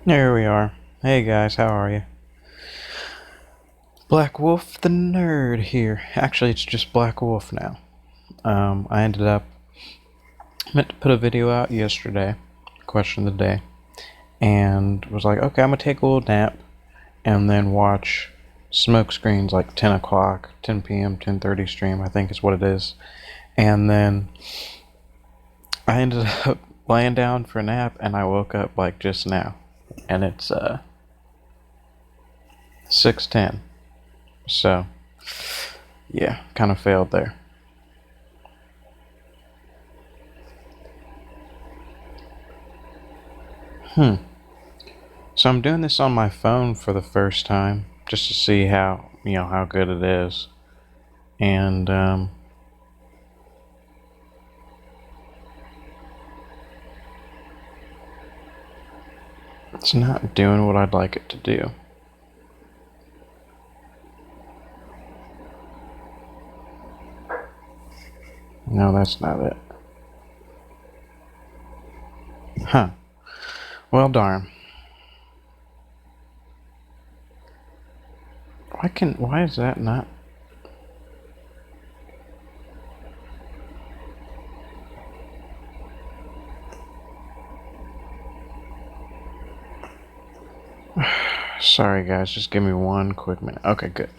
There we are. Hey guys, how are you? Black Wolf the Nerd here. Actually, it's just Black Wolf now. I ended up meant to put a video out yesterday, question of the day, and was like, okay, I'm gonna take a little nap and then watch Smoke Screens like 10 o'clock, 10 p.m., 10:30 stream, I think is what it is. And then I ended up laying down for a nap and I woke up like just now, and it's 6:10. So, yeah, kind of failed there. So I'm doing this on my phone for the first time, just to see how good it is. And, it's not doing what I'd like it to do. No, that's not it. Huh. Well, darn. Why is that not? Sorry guys, just give me one quick minute. Okay, good.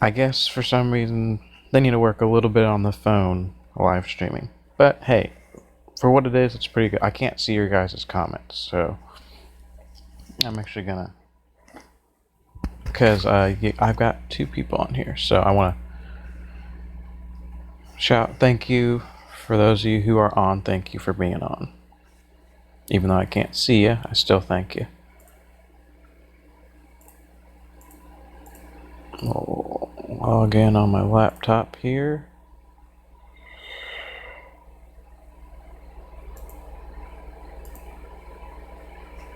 I guess for some reason they need to work a little bit on the phone live streaming. But hey, for what it is, it's pretty good. I can't see your guys' comments, so I'm actually gonna, because I've got two people on here, so I want to shout thank you for those of you who are on. Thank you for being on. Even though I can't see you, I still thank you. I'll log in on my laptop here.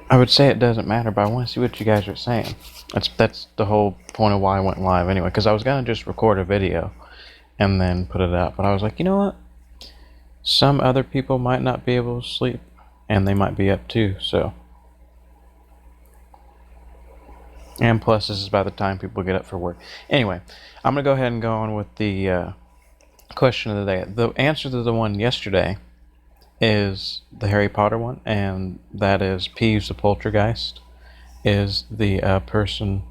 I would say it doesn't matter, but I want to see what you guys are saying. That's the whole point of why I went live anyway, because I was gonna just record a video and then put it up, but I was like, you know what? Some other people might not be able to sleep, and they might be up too. So, and plus, this is by the time people get up for work. Anyway, I'm gonna go ahead and go on with the question of the day. The answer to the one yesterday is the Harry Potter one, and that is Peeves the Poltergeist is the person,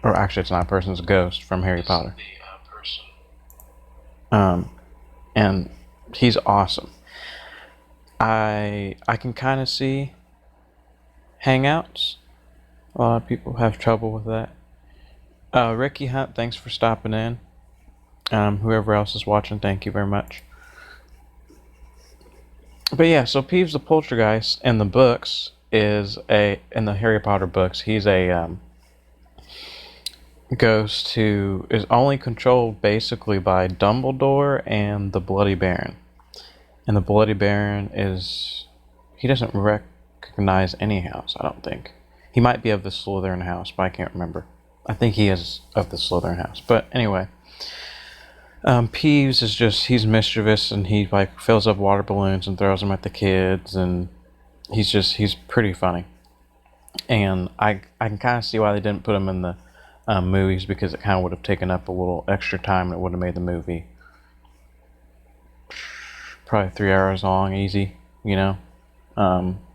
or actually it's not a person, it's a ghost from Harry Potter. And he's awesome. I can kind of see Hangouts. A lot of people have trouble with that. Ricky Hunt, thanks for stopping in. Whoever else is watching, thank you very much. But yeah, so Peeves the Poltergeist in the books in the Harry Potter books, he's a ghost who is only controlled basically by Dumbledore and the Bloody Baron. And the Bloody Baron he doesn't recognize any house, I don't think. He might be of the Slytherin house, but I can't remember. I think he is of the Slytherin house. But anyway, Peeves is he's mischievous, and he like fills up water balloons and throws them at the kids, and he's pretty funny. And I can kind of see why they didn't put him in the movies, because it kind of would have taken up a little extra time, and it would have made the movie probably 3 hours long, easy,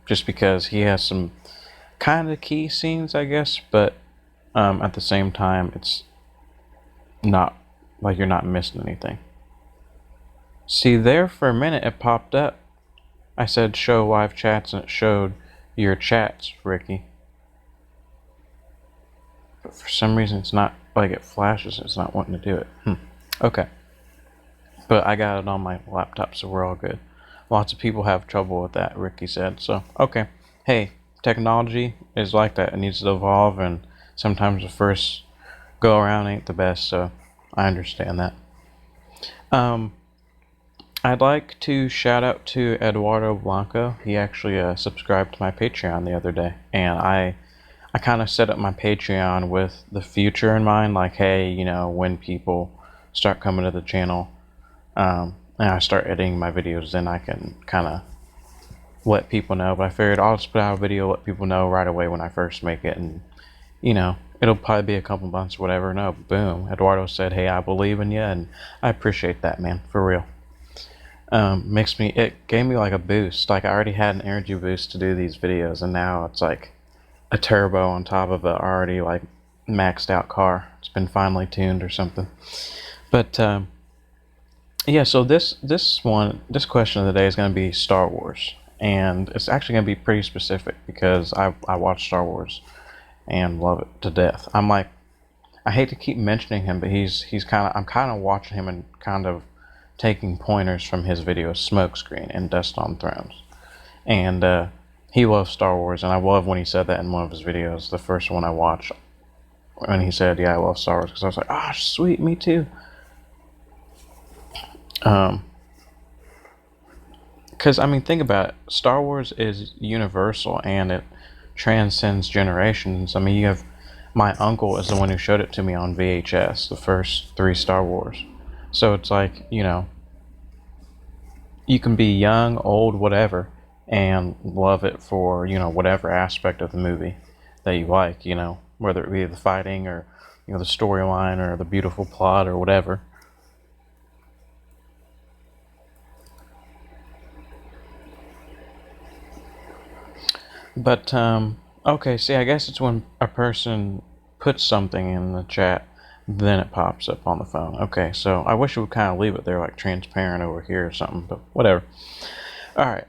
just because he has some kind of key scenes, I guess, but at the same time, it's not like you're not missing anything. See, there for a minute it popped up. I said show live chats, and it showed your chats, Ricky. But for some reason it's not, like it flashes, it's not wanting to do it. Okay. But I got it on my laptop, so we're all good. Lots of people have trouble with that, Ricky said, so okay. Hey, technology is like that. It needs to evolve, and sometimes the first go around ain't the best, so I understand that. I'd like to shout out to Eduardo Blanco. He actually subscribed to my Patreon the other day, and I kind of set up my Patreon with the future in mind, like, hey, when people start coming to the channel, and I start editing my videos, then I can kind of let people know, but I figured I'll just put out a video, let people know right away when I first make it, and it'll probably be a couple months or whatever. No, boom, Eduardo said, hey, I believe in you, and I appreciate that, man, for real. It gave me like a boost. Like, I already had an energy boost to do these videos, and now it's like a turbo on top of a already like maxed out car. It's been finely tuned or something. But yeah, so this question of the day is going to be Star Wars, and it's actually going to be pretty specific because I watch Star Wars and love it to death. I hate to keep mentioning him, but I'm kind of watching him and kind of taking pointers from his video Smokescreen and Dust on Thrones, and he loves Star Wars, and I love when he said that in one of his videos, the first one I watched, when he said, "Yeah, I love Star Wars," because I was like, "Ah, sweet, me too." Because I mean, think about it. Star Wars is universal, and it transcends generations. I mean, you have my uncle is the one who showed it to me on VHS, the first 3 Star Wars. So it's like, you can be young, old, whatever, and love it for, whatever aspect of the movie that you like, whether it be the fighting or, the storyline or the beautiful plot or whatever. But, okay, see, I guess it's when a person puts something in the chat, then it pops up on the phone. Okay, so I wish it would kind of leave it there, like transparent over here or something, but whatever. Alright.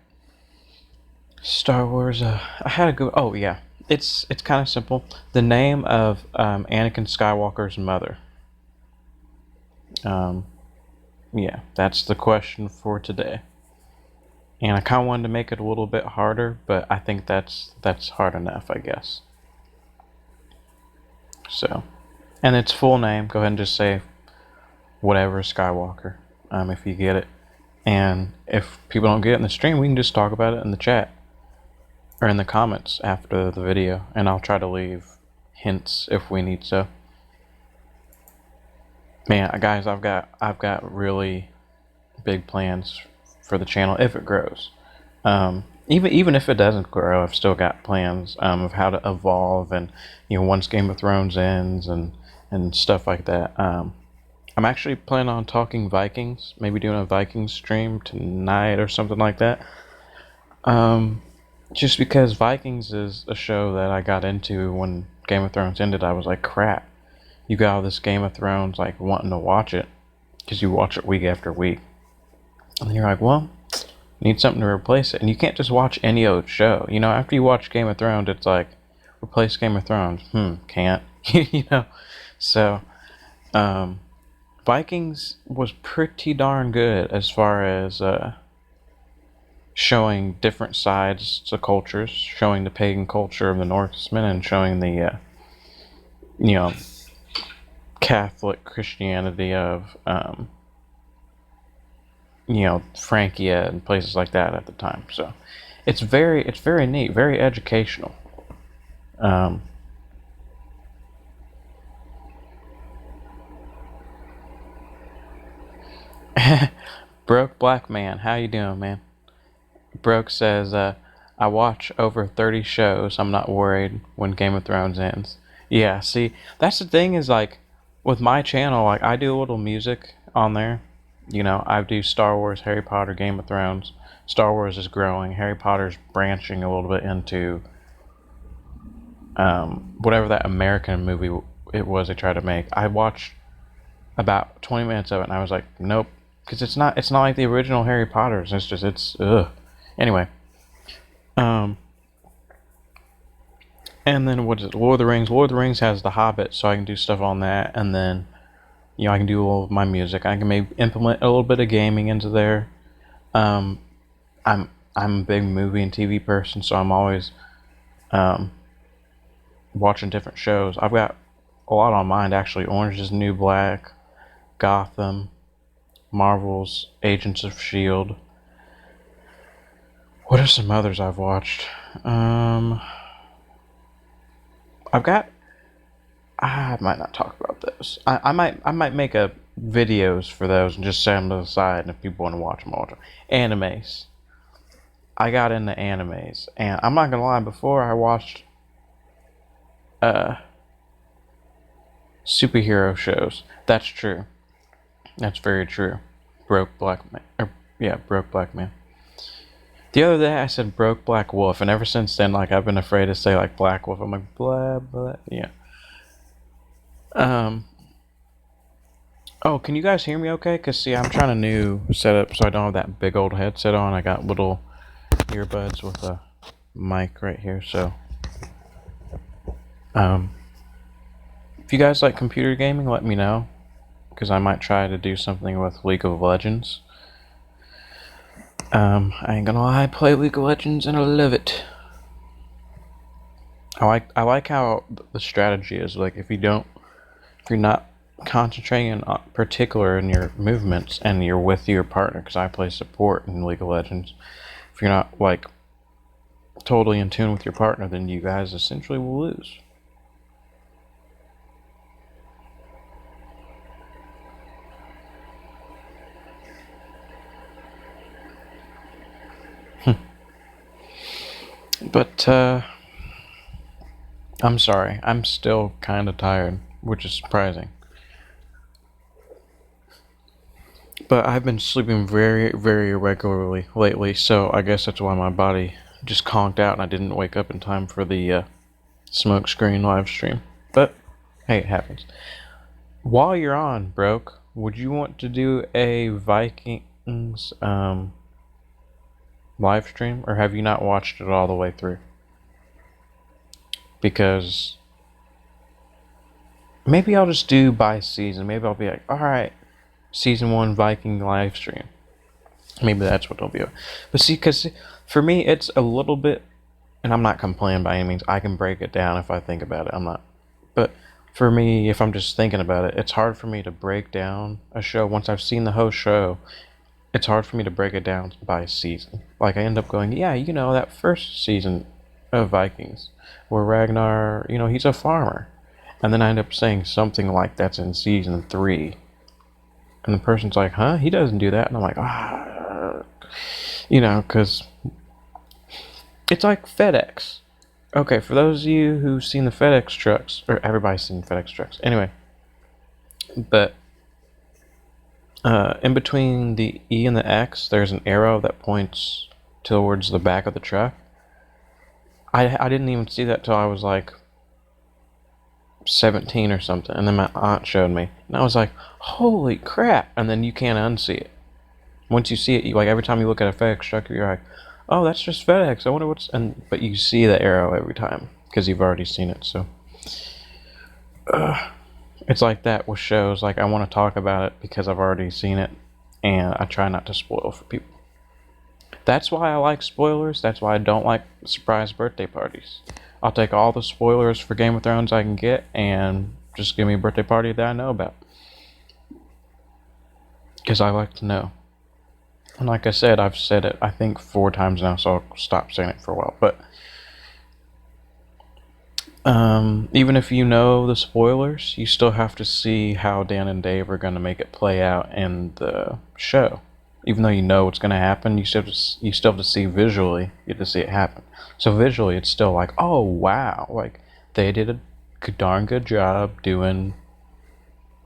Star Wars, I had a good, oh yeah. It's kind of simple. The name of Anakin Skywalker's mother. Yeah, that's the question for today. And I kind of wanted to make it a little bit harder, but I think that's hard enough, I guess. So, and its full name, go ahead and just say whatever Skywalker, if you get it. And if people don't get it in the stream, we can just talk about it in the chat or in the comments after the video, and I'll try to leave hints if we need so. Man, guys, I've got really big plans for the channel if it grows. Even if it doesn't grow, I've still got plans of how to evolve, and once Game of Thrones ends and stuff like that. I'm actually planning on talking Vikings, maybe doing a Vikings stream tonight or something like that. Just because Vikings is a show that I got into when Game of Thrones ended. I was like, crap, you got all this Game of Thrones, like wanting to watch it because you watch it week after week. And then you're like, well, need something to replace it. And you can't just watch any old show. After you watch Game of Thrones, it's like, replace Game of Thrones. Can't. So, Vikings was pretty darn good as far as showing different sides to cultures, showing the pagan culture of the Norsemen, and showing the, Catholic Christianity of, Francia and places like that at the time. So it's very neat, very educational. Broke Black Man, how you doing, man? Broke says, I watch over 30 shows. I'm not worried when Game of Thrones ends. Yeah, see, that's the thing is, like, with my channel, like, I do a little music on there. I do Star Wars, Harry Potter, Game of Thrones. Star Wars is growing. Harry Potter's branching a little bit into whatever that American movie it was they tried to make. I watched about 20 minutes of it, and I was like, nope, because it's not like the original Harry Potter's. It's ugh. Anyway, and then what is it? Lord of the Rings. Lord of the Rings has The Hobbit, so I can do stuff on that, and then I can do all of my music. I can maybe implement a little bit of gaming into there. I'm a big movie and TV person, so I'm always watching different shows. I've got a lot on mind actually. Orange is the New Black, Gotham, Marvel's Agents of S.H.I.E.L.D. What are some others I've watched? I might not talk about those. I might make a videos for those and just set them to the side, and if people want to watch them, I'll watch them. Animes. I got into animes, and I'm not gonna lie. Before I watched uh superhero shows, that's true. That's very true. Broke Black Man. Yeah, Broke Black Man. The other day I said Broke Black Wolf, and ever since then, like I've been afraid to say like Black Wolf. I'm like blah blah. Yeah. Um. Oh, can you guys hear me okay? Cause see, I'm trying a new setup, so I don't have that big old headset on. I got little earbuds with a mic right here. So, um, if you guys like computer gaming, let me know, cause I might try to do something with League of Legends. I ain't gonna lie, I play League of Legends and I love it. I like how the strategy is. Like if you're not concentrating on particular in your movements and you're with your partner, because I play support in League of Legends. If you're not like totally in tune with your partner, then you guys essentially will lose. But I'm sorry, I'm still kind of tired, which is surprising. But I've been sleeping very, very irregularly lately, so I guess that's why my body just conked out and I didn't wake up in time for the smoke screen live stream. But hey, it happens. While you're on, Broke, would you want to do a Vikings live stream, or have you not watched it all the way through? Because maybe I'll just do by season. Maybe I'll be like, all right, season one Viking live stream. Maybe that's what it'll be. But see, because for me, it's a little bit, and I'm not complaining by any means. I can break it down if I think about it. I'm not. But for me, if I'm just thinking about it, it's hard for me to break down a show. Once I've seen the whole show, it's hard for me to break it down by season. Like, I end up going, yeah, that first season of Vikings, where Ragnar, he's a farmer. And then I end up saying something like that's in season 3. And the person's like, huh? He doesn't do that. And I'm like, because it's like FedEx. Okay, for those of you who've seen the FedEx trucks, or everybody's seen FedEx trucks. Anyway, but in between the E and the X, there's an arrow that points towards the back of the truck. I didn't even see that till I was like 17 or something, and then my aunt showed me, and I was like, holy crap. And then you can't unsee it. Once you see it, like every time you look at a FedEx truck, you're like, oh, that's just FedEx. I wonder what's... But you see the arrow every time because you've already seen it. So it's like that with shows. Like, I want to talk about it because I've already seen it, and I try not to spoil for people. That's why I like spoilers. That's why I don't like surprise birthday parties. I'll take all the spoilers for Game of Thrones I can get and just give me a birthday party that I know about. Because I like to know. And like I said, I've said it, I think, 4 times now, so I'll stop saying it for a while. But even if you know the spoilers, you still have to see how Dan and Dave are going to make it play out in the show. Even though you know what's going to happen, you still have to see visually. You have to see it happen. So visually, it's still like, oh wow, like they did a darn good job doing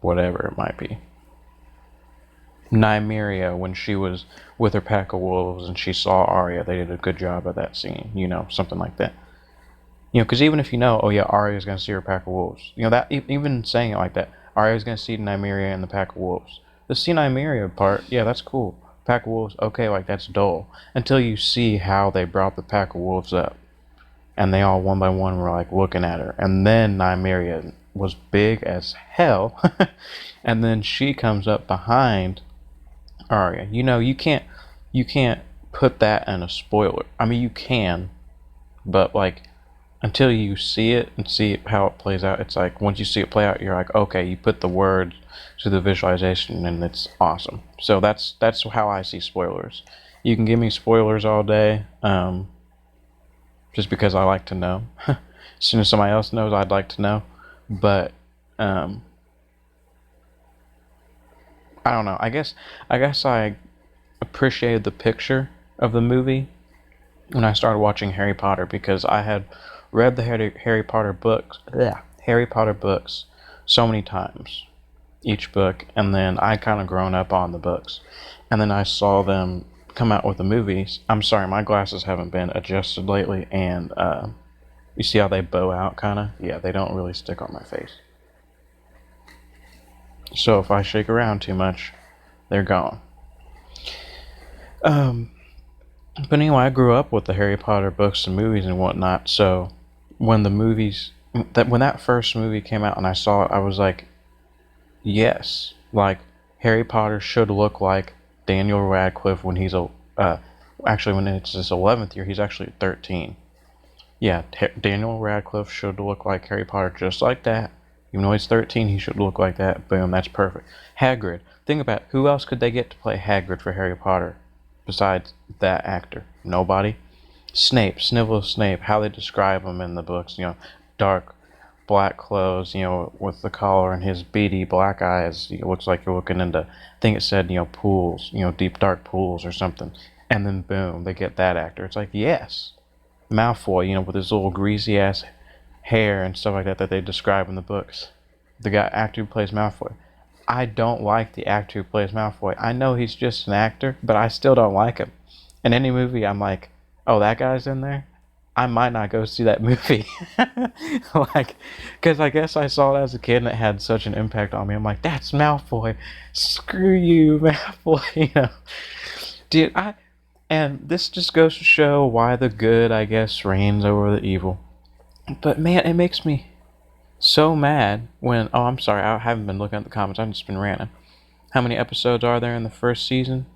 whatever it might be. Nymeria, when she was with her pack of wolves and she saw Arya, they did a good job of that scene. Something like that. Because even if oh yeah, Arya's gonna see her pack of wolves. That even saying it like that, Arya's gonna see Nymeria and the pack of wolves. The see Nymeria part, yeah, that's cool. Pack of wolves, okay, like that's dull. Until you see how they brought the pack of wolves up. And they all one by one were like looking at her. And then Nymeria was big as hell. And then she comes up behind Arya. You can't put that in a spoiler. I mean, you can, but like until you see it and see how it plays out, it's like once you see it play out, you're like, okay, you put the words to the visualization, and it's awesome. So that's how I see spoilers. You can give me spoilers all day, just because I like to know. As soon as somebody else knows, I'd like to know. But I don't know. I guess I appreciated the picture of the movie when I started watching Harry Potter, because I had read the Harry Potter books, Harry Potter books, so many times, each book, and then I kind of grown up on the books, and then I saw them come out with the movies. I'm sorry, my glasses haven't been adjusted lately, and you see how they bow out, kind of? Yeah, they don't really stick on my face. So if I shake around too much, they're gone. Um, but anyway, I grew up with the Harry Potter books and movies and whatnot. So when the movies, when that first movie came out and I saw it, I was like, yes, like Harry Potter should look like Daniel Radcliffe when he's actually when it's his 11th year, he's actually 13. Yeah, Daniel Radcliffe should look like Harry Potter just like that. Even though he's 13, he should look like that. Boom, that's perfect. Hagrid. Think about it. Who else could they get to play Hagrid for Harry Potter besides that actor? Nobody. Snape, Snivels Snape, how they describe him in the books, dark black clothes, with the collar and his beady black eyes. It looks like you're looking into, I think it said, pools, deep dark pools or something. And then boom, they get that actor. It's like, yes. Malfoy, with his little greasy ass hair and stuff like that they describe in the books. The actor who plays Malfoy. I don't like the actor who plays Malfoy. I know he's just an actor, but I still don't like him. In any movie, I'm like, oh, that guy's in there? I might not go see that movie. Because I guess I saw it as a kid and it had such an impact on me. I'm like, that's Malfoy. Screw you, Malfoy. Dude, and this just goes to show why the good, I guess, reigns over the evil. But man, it makes me so mad when, oh, I'm sorry, I haven't been looking at the comments, I've just been ranting. How many episodes are there in the first season?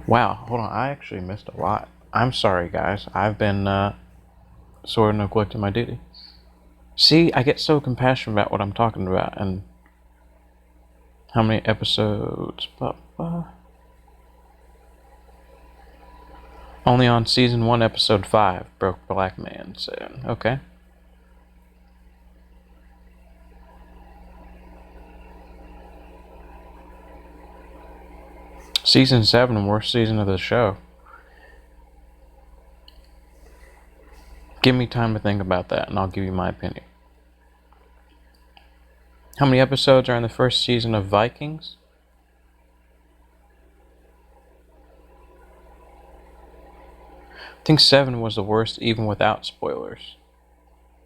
Wow, hold on, I actually missed a lot. I'm sorry, guys. I've been sort of neglecting my duty. See, I get so compassionate about what I'm talking about, and how many episodes? Only on season 1, episode 5, Broke Black Man said. Okay. Season 7, worst season of the show. Give me time to think about that, and I'll give you my opinion. How many episodes are in the first season of Vikings? I think 7 was the worst, even without spoilers,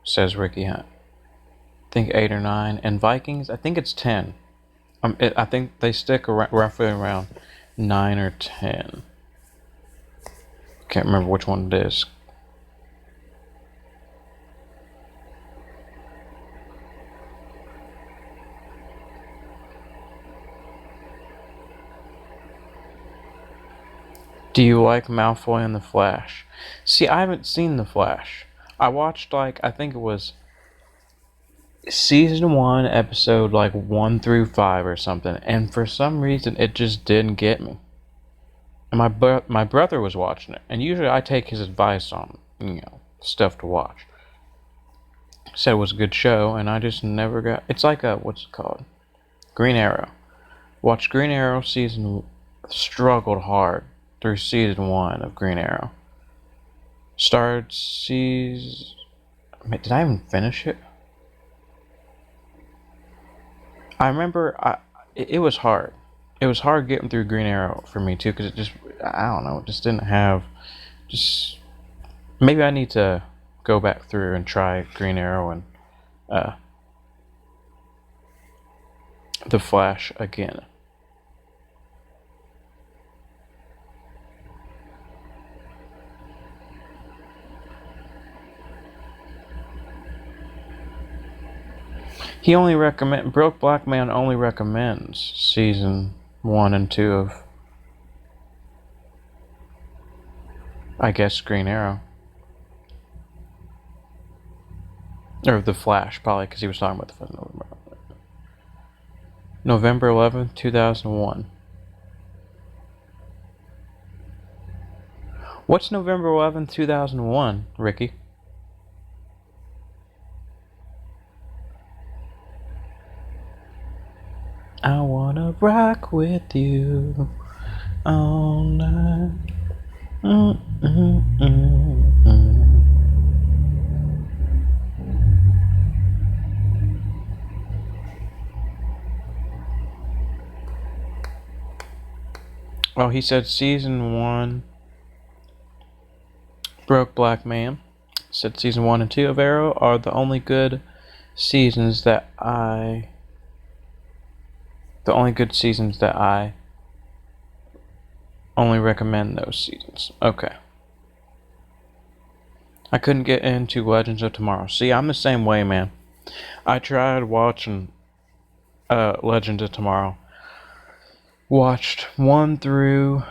says Ricky Hunt. I think 8 or 9. And Vikings, I think it's 10. I think they stick roughly around 9 or 10. Can't remember which one it is. Do you like Malfoy and The Flash? See, I haven't seen The Flash. I watched, I think it was season 1, episode 1 through 5 or something, and for some reason it just didn't get me. And my brother was watching it, and usually I take his advice on, stuff to watch. Said it was a good show, and I just never got. It's like what's it called? Green Arrow. Watched Green Arrow struggled hard through season 1 of Green Arrow. Started season. Did I even finish it? I remember it was hard. It was hard getting through Green Arrow for me too, because it just, I don't know, it just didn't have, maybe I need to go back through and try Green Arrow and The Flash again. Broke Black Man only recommends season 1 and 2 of, I guess, Green Arrow. Or The Flash, probably, because he was talking about the November 11th, 2001. What's November 11th, 2001, Ricky? I wanna rock with you all night. Oh, he said season 1 Broke Black Man. Said season 1 and 2 of Arrow are the only good seasons that I only recommend those seasons. Okay. I couldn't get into Legends of Tomorrow. See, I'm the same way, man. I tried watching Legends of Tomorrow. Watched 1 through...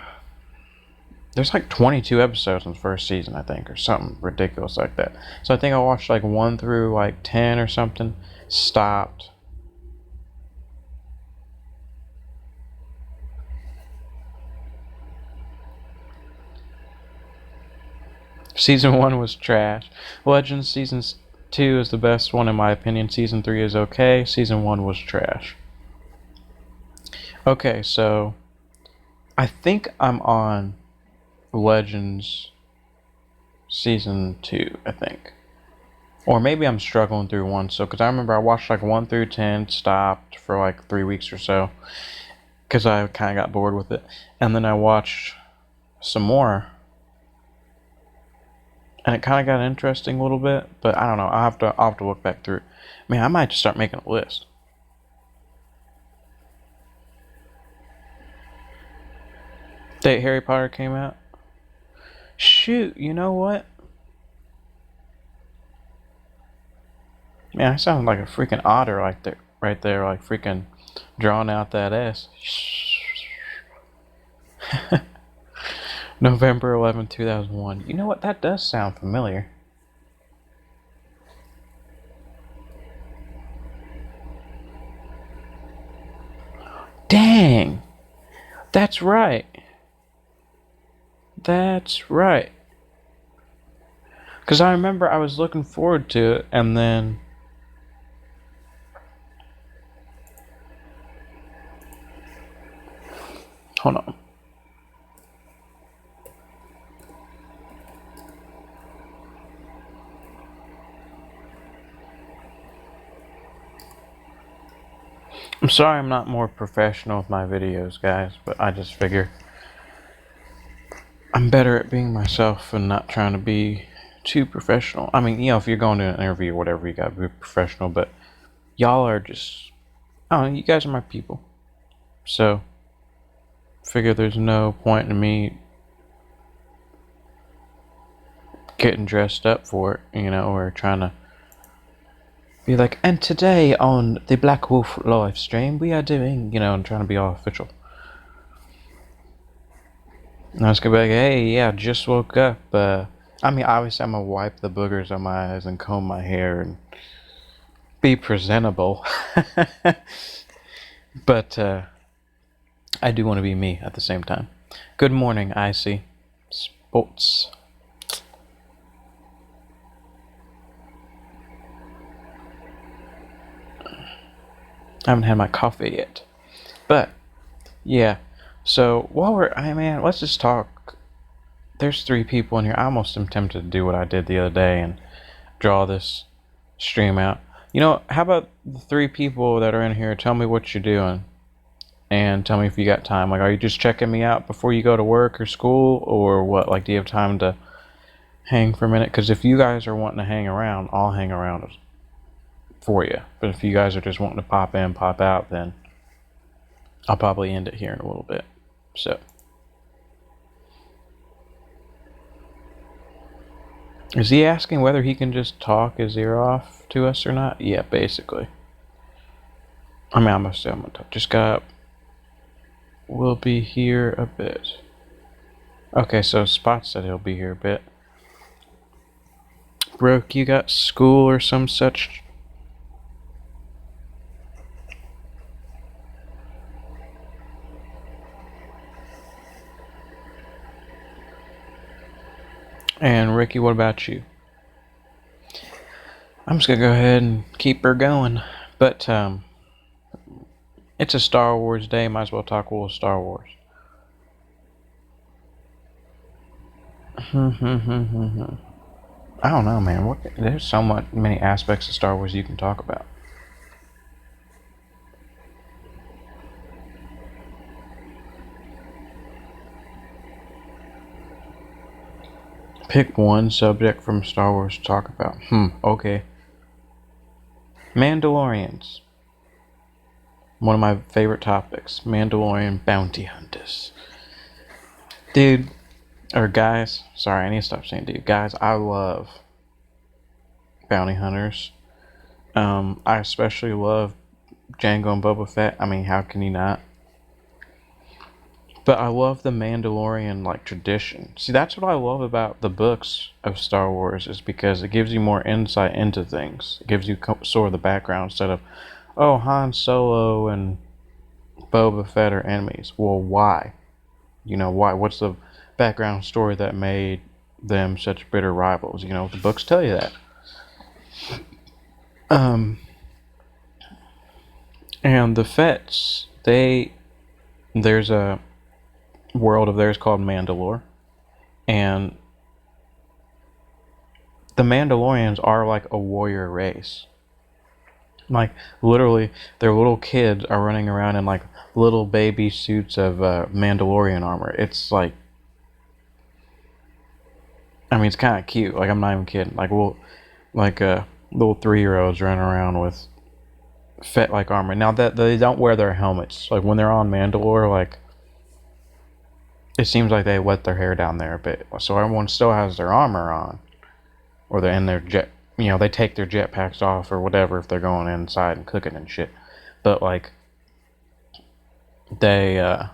There's like 22 episodes in the first season, I think, or something ridiculous like that. So I think I watched like 1 through like 10 or something. Stopped. Season 1 was trash. Legends Season 2 is the best one in my opinion. Season 3 is okay. Season 1 was trash. Okay, so I think I'm on Legends Season 2, I think. Or maybe I'm struggling through 1. So, because I remember I watched like 1 through 10, stopped for like 3 weeks or so. Because I kind of got bored with it. And then I watched some more. And it kind of got interesting a little bit. But I don't know. I'll have to look back through. Man, I might just start making a list. Date Harry Potter came out. Shoot, you know what? Man, I sound like a freaking otter like that right there, like freaking drawing out that S. November 11th, 2001. You know what? That does sound familiar. Dang! That's right. That's right. Because I remember I was looking forward to it, and then... Hold on. I'm sorry I'm not more professional with my videos, guys, but I just figure I'm better at being myself and not trying to be too professional. I mean, you know, if you're going to an interview or whatever, you gotta be professional, but y'all are just... I don't know, you guys are my people. So, figure there's no point in me getting dressed up for it, you know, or trying to be like, and today on the Black Wolf live stream, we are doing, you know, and trying to be all official. And I was gonna be like, hey, yeah, just woke up. I mean, obviously, I'm gonna wipe the boogers on my eyes and comb my hair and be presentable. But I do want to be me at the same time. Good morning, Icy Sports. I haven't had my coffee yet. But, yeah. So, while man, let's just talk. There's 3 people in here. I almost am tempted to do what I did the other day and draw this stream out. You know, how about the 3 people that are in here? Tell me what you're doing. And tell me if you got time. Like, are you just checking me out before you go to work or school? Or what? Like, do you have time to hang for a minute? Because if you guys are wanting to hang around, I'll hang around for you. But if you guys are just wanting to pop in, pop out, then I'll probably end it here in a little bit. So, is he asking whether he can just talk his ear off to us or not? Yeah, basically. I mean, I'm gonna talk. Just got up. We'll be here a bit. Okay, so Spot said he'll be here a bit. Broke, you got school or some such? And Ricky, what about you? I'm just gonna go ahead and keep her going. But, It's a Star Wars day. Might as well talk a little Star Wars. I don't know, man. There's so many aspects of Star Wars you can talk about. Pick one subject from Star Wars to talk about. Okay. Mandalorians. One of my favorite topics. Mandalorian bounty hunters. Dude, or guys. Sorry, I need to stop saying dude. Guys, I love bounty hunters. I especially love Jango and Boba Fett. I mean, how can you not? But I love the Mandalorian like tradition. See, that's what I love about the books of Star Wars, is because it gives you more insight into things. It gives you sort of the background instead of, oh, Han Solo and Boba Fett are enemies. Well, why? You know, why? What's the background story that made them such bitter rivals? You know, the books tell you that. And the Fetts, there's a world of theirs called Mandalore, and the Mandalorians are like a warrior race. Like, literally, their little kids are running around in like little baby suits of Mandalorian armor. It's like, I mean, it's kind of cute. Like, I'm not even kidding. Like, little 3-year-olds running around with Fett like armor. Now that they don't wear their helmets, like when they're on Mandalore, like it seems like they let their hair down there a bit, so everyone still has their armor on, or they're in their jet. You know, they take their jetpacks off or whatever if they're going inside and cooking and shit. But like they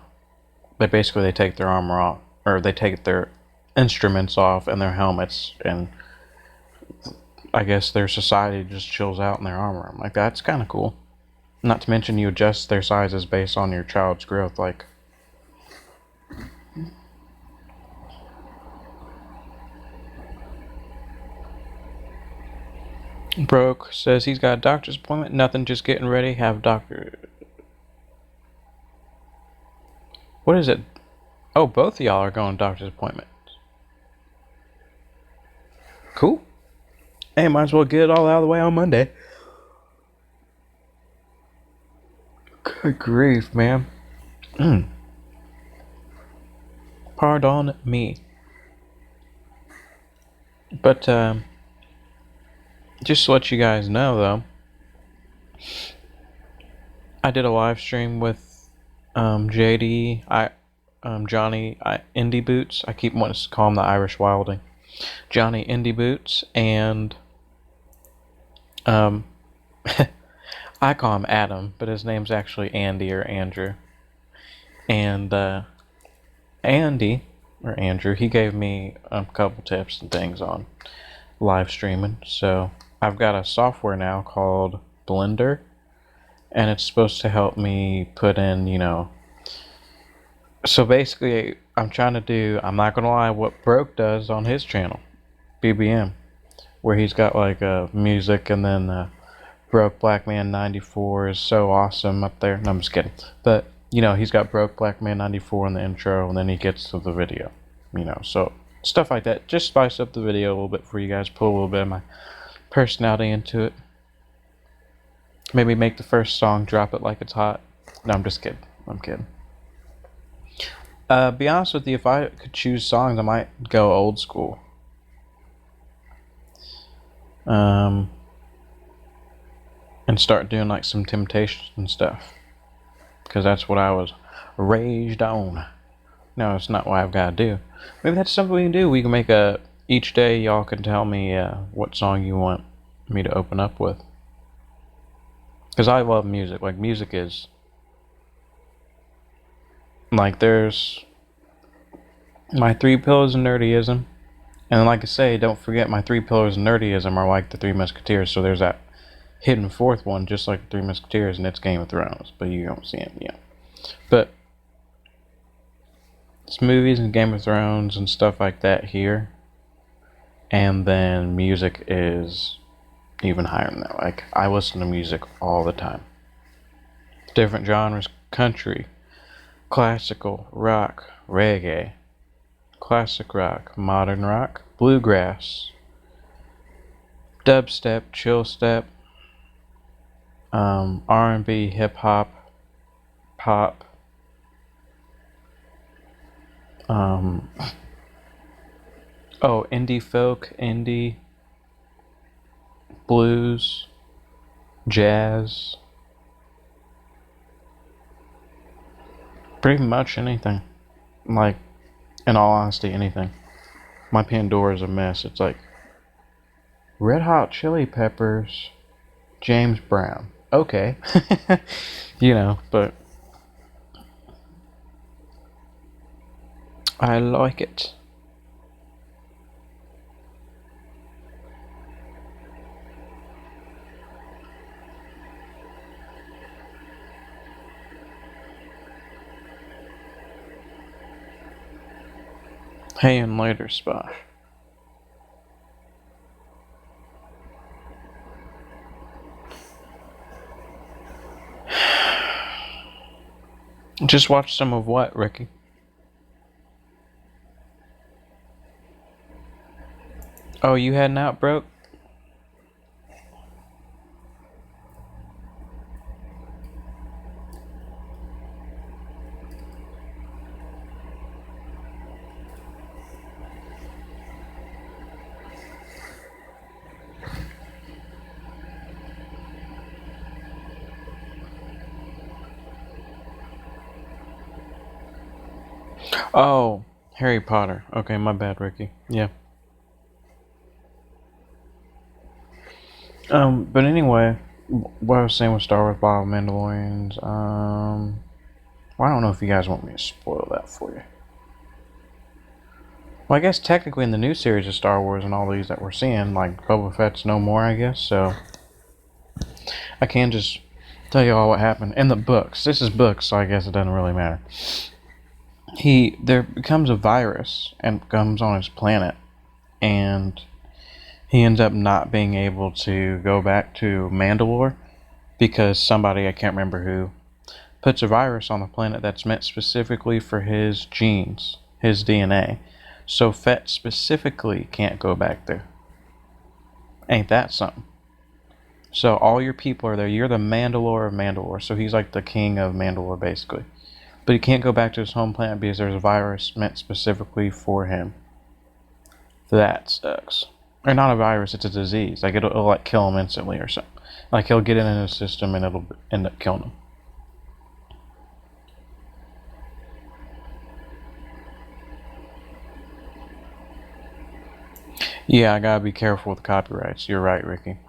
basically they take their armor off, or they take their instruments off and their helmets, and I guess their society just chills out in their armor. I'm like, that's kind of cool. Not to mention you adjust their sizes based on your child's growth. Like, Broke says he's got a doctor's appointment. Nothing, just getting ready. Have doctor. What is it? Oh, both of y'all are going to doctor's appointments. Cool. Hey, might as well get it all out of the way on Monday. Good grief, man. Pardon me. But, just to let you guys know, though, I did a live stream with JD, Johnny Indie Boots. I keep wanting to call him the Irish Wilding. Johnny Indie Boots, and I call him Adam, but his name's actually Andy or Andrew. And Andy, or Andrew, he gave me a couple tips and things on live streaming. So I've got a software now called Blender, and it's supposed to help me put in, you know, so basically I'm trying to do, I'm not gonna lie, what Broke does on his channel, BBM, where he's got like music, and then Broke Black Man 94 is so awesome up there. No, I'm just kidding. But, you know, he's got Broke Black Man 94 in the intro, and then he gets to the video, you know, so stuff like that. Just spice up the video a little bit for you guys, put a little bit of my personality into it. Maybe make the first song drop it like it's hot. No, I'm just kidding. I'm kidding. Be honest with you, if I could choose songs, I might go old school. And start doing like some Temptations and stuff, because that's what I was raised on. No, it's not what I've got to do. Maybe that's something we can do. We can make each day y'all can tell me what song you want me to open up with, because I love music. Like, music is like, there's my 3 pillars of nerdyism, and like I say, don't forget my 3 pillars of nerdyism are like the 3 Musketeers. So there's that hidden 4th one, just like the 3 Musketeers, and it's Game of Thrones, but you don't see him, yeah. But it's movies and Game of Thrones and stuff like that here, and then music is even higher than that. Like, I listen to music all the time. Different genres: country, classical, rock, reggae, classic rock, modern rock, bluegrass, dubstep, chill step, R&B, hip hop, pop, um, indie folk, indie, blues, jazz, pretty much anything. Like, in all honesty, anything. My Pandora's a mess. It's like Red Hot Chili Peppers, James Brown. Okay. But I like it. Hey, and later, Sposh. Just watch some of what, Ricky? Oh, you had an outbreak? Oh, Harry Potter. Okay, my bad, Ricky. Yeah. But anyway, what I was saying with Star Wars Battle of Mandalorians, well, I don't know if you guys want me to spoil that for you. Well, I guess technically in the new series of Star Wars and all these that we're seeing, like Boba Fett's no more, I guess, so I can just tell you all what happened. In the books, this is books, so I guess it doesn't really matter. There becomes a virus and comes on his planet, and he ends up not being able to go back to Mandalore because somebody, I can't remember who, puts a virus on the planet that's meant specifically for his genes, his DNA. So Fett specifically can't go back there. Ain't that something? So all your people are there. You're the Mandalore of Mandalore. So he's like the king of Mandalore, basically. But he can't go back to his home planet because there's a virus meant specifically for him. That sucks. Or not a virus, it's a disease. Like it'll like kill him instantly or something. Like he'll get it in his system and it'll end up killing him. Yeah, I gotta be careful with copyrights. You're right, Ricky.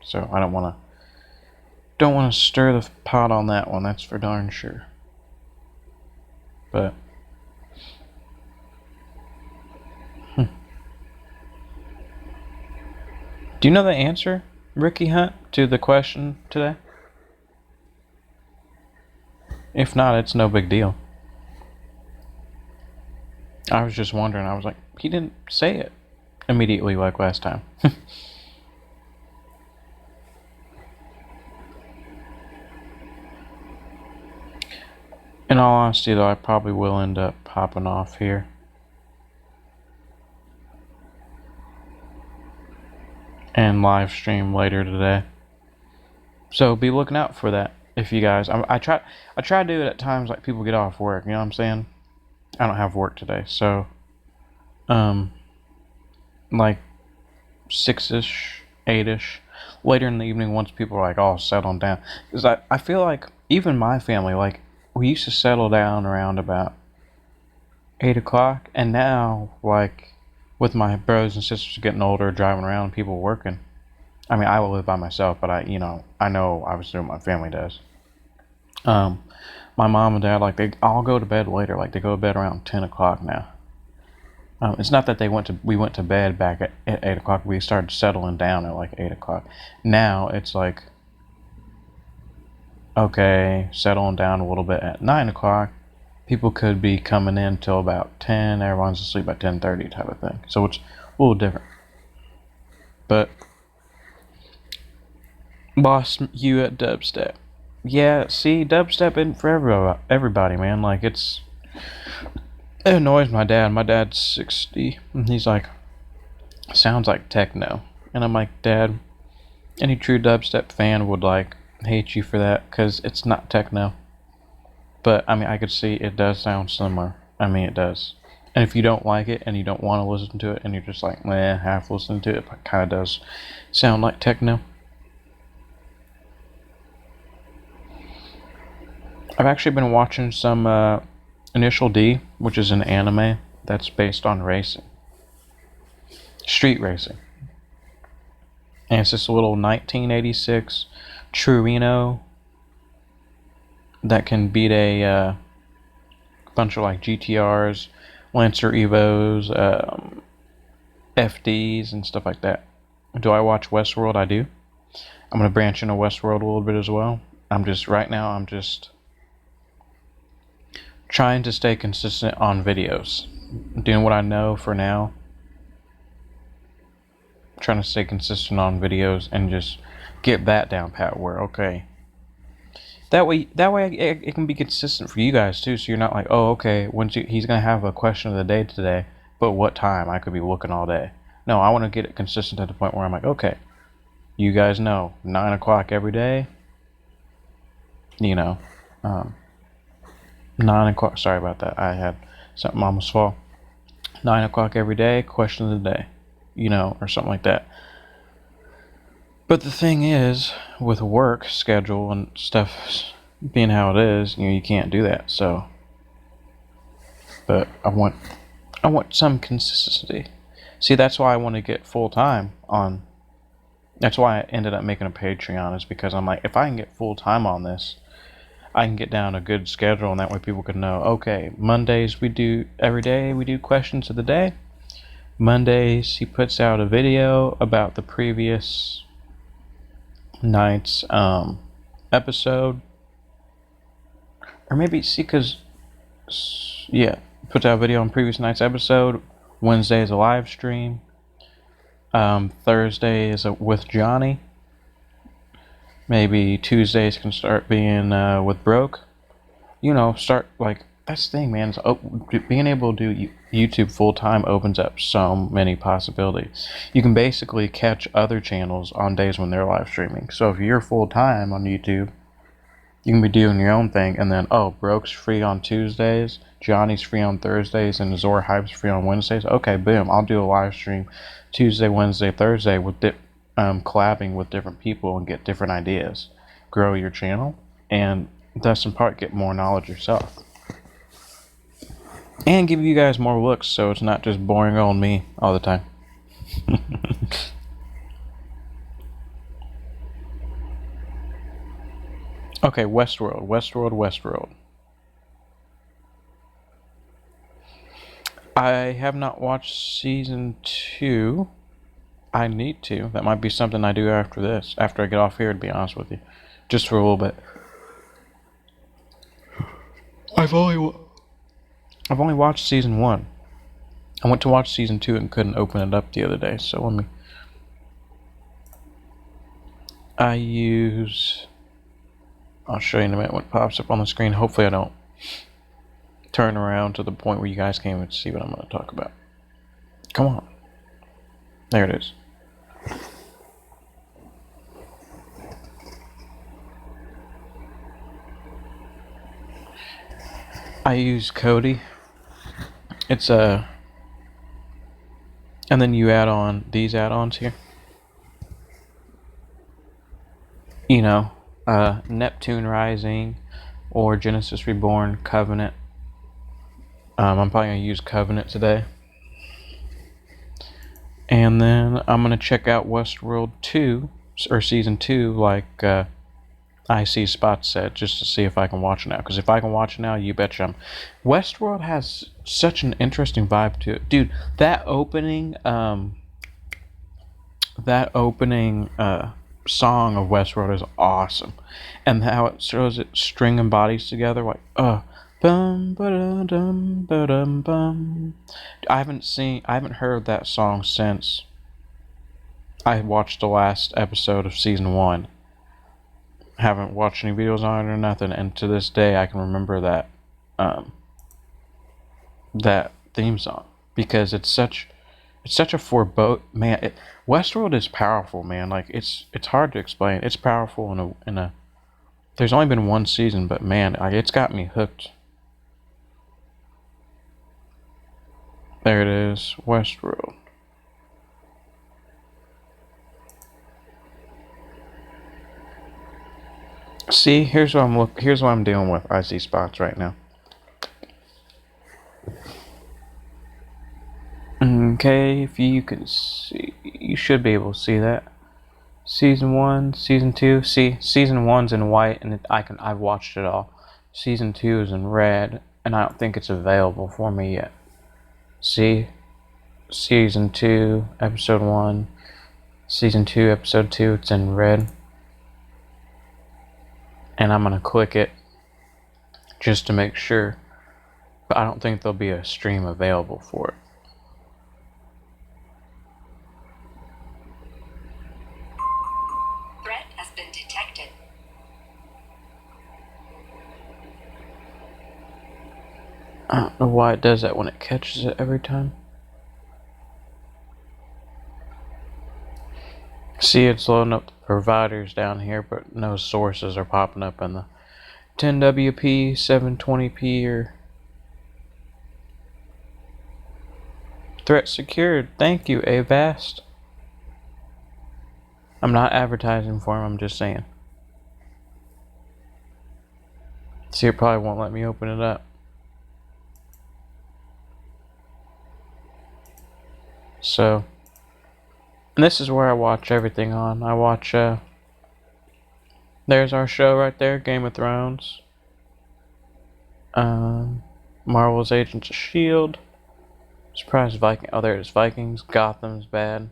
So I don't wanna stir the pot on that one. That's for darn sure. But do you know the answer, Ricky Hunt, to the question today? If not, it's no big deal. I was just wondering. I was like, he didn't say it immediately like last time. In all honesty, though, I probably will end up popping off here. And live stream later today. So be looking out for that. If you guys, I try to do it at times like people get off work. You know what I'm saying? I don't have work today, so like 6ish, 8ish, later in the evening once people are like all settled down. Because I feel like even my family, like we used to settle down around about 8 o'clock, and now like with my brothers and sisters getting older, driving around, people working. I mean, I will live by myself, but I know obviously what my family does. Um, my mom and dad, like they all go to bed later. Like they go to bed around 10 o'clock now. It's not that we went to bed back at 8 o'clock. We started settling down at like 8 o'clock. Now it's like, okay, settling down a little bit at 9 o'clock. People could be coming in till about 10. Everyone's asleep by 10:30 type of thing. So it's a little different. But boss, you at dubstep. Yeah, see, dubstep isn't for everybody, man. Like, it annoys my dad. My dad's 60, and he's like, sounds like techno. And I'm like, Dad, any true dubstep fan would, like, hate you for that, because it's not techno. But, I mean, I could see it does sound similar. I mean, it does. And if you don't like it, and you don't want to listen to it, and you're just like, meh, half listening to it, it kind of does sound like techno. I've actually been watching some Initial D, which is an anime that's based on racing, street racing. And it's this little 1986 Torino that can beat a bunch of like GTRs, Lancer Evos, FDs, and stuff like that. Do I watch Westworld? I do. I'm going to branch into Westworld a little bit as well. Right now, I'm just trying to stay consistent on videos. Doing what I know for now. Trying to stay consistent on videos and just get that down pat where, okay. That way it can be consistent for you guys too, so you're not like, oh, okay, he's going to have a question of the day today, but what time? I could be looking all day. No, I want to get it consistent to the point where I'm like, okay, you guys know, 9 o'clock every day, you know, 9 o'clock, sorry about that, I had something almost fall. 9 o'clock every day, question of the day, or something like that. But the thing is, with work schedule and stuff being how it is, you can't do that. So, but I want some consistency. See, that's why I want to get full time on. That's why I ended up making a Patreon, is because I'm like, if I can get full time on this, I can get down a good schedule, and that way people can know, okay, Mondays every day we do questions of the day. Mondays he puts out a video about the previous night's episode, or maybe puts out a video on previous night's episode. Wednesday is a live stream. Thursday is with Johnny. Maybe Tuesdays can start being with Broke. Start like, that's the thing, man. Being able to do YouTube full time opens up so many possibilities. You can basically catch other channels on days when they're live streaming. So if you're full time on YouTube, you can be doing your own thing, and then, Broke's free on Tuesdays, Johnny's free on Thursdays, and Zor Hype's free on Wednesdays. Okay, boom, I'll do a live stream Tuesday, Wednesday, Thursday with collabing with different people and get different ideas. Grow your channel, and thus in part get more knowledge yourself. And give you guys more looks, so it's not just boring on me all the time. Okay, Westworld. I have not watched season 2. I need to. That might be something I do after this. After I get off here, to be honest with you. Just for a little bit. I've only watched season 1. I went to watch season 2 and couldn't open it up the other day, so I'll show you in a minute when it pops up on the screen. Hopefully I don't turn around to the point where you guys can't even see what I'm going to talk about. Come on. There it is. I use Kodi. It's and then you add on these add-ons here. Neptune Rising or Genesis Reborn, Covenant. I'm probably going to use Covenant today. And then I'm going to check out Westworld 2, or Season 2, like I See Spot said, just to see if I can watch it now. Because if I can watch it now, you betcha. Westworld has such an interesting vibe to it. Dude, that opening song of Westworld is awesome. And how it shows it stringing bodies together, like, bum ba dum ba dum bum. I haven't heard that song since I watched the last episode of season 1. haven't watched any videos on it or nothing, and to this day I can remember that theme song because it's such a man. Westworld is powerful, man. Like it's hard to explain. It's powerful in a. There's only been one season, but man, like, it's got me hooked. There it is, Westworld. See, here's what I'm dealing with. I see spots right now. Okay, if you can see, you should be able to see that. Season 1, Season 2. See, Season 1's in white, and I've watched it all. Season 2 is in red, and I don't think it's available for me yet. See, Season 2, Episode 1, Season 2, Episode 2, it's in red. And I'm gonna click it just to make sure, but I don't think there'll be a stream available for it. Threat has been detected. I don't know why it does that when it catches it every time. See, it's loading up the providers down here, but no sources are popping up in the 10WP, 720p, or threat secured. Thank you, Avast. I'm not advertising for him, I'm just saying. See, it probably won't let me open it up. So, and this is where I watch everything on. I watch, there's our show right there, Game of Thrones. Marvel's Agents of S.H.I.E.L.D. Surprise Viking. Oh, there it is. Vikings. Gotham's bad.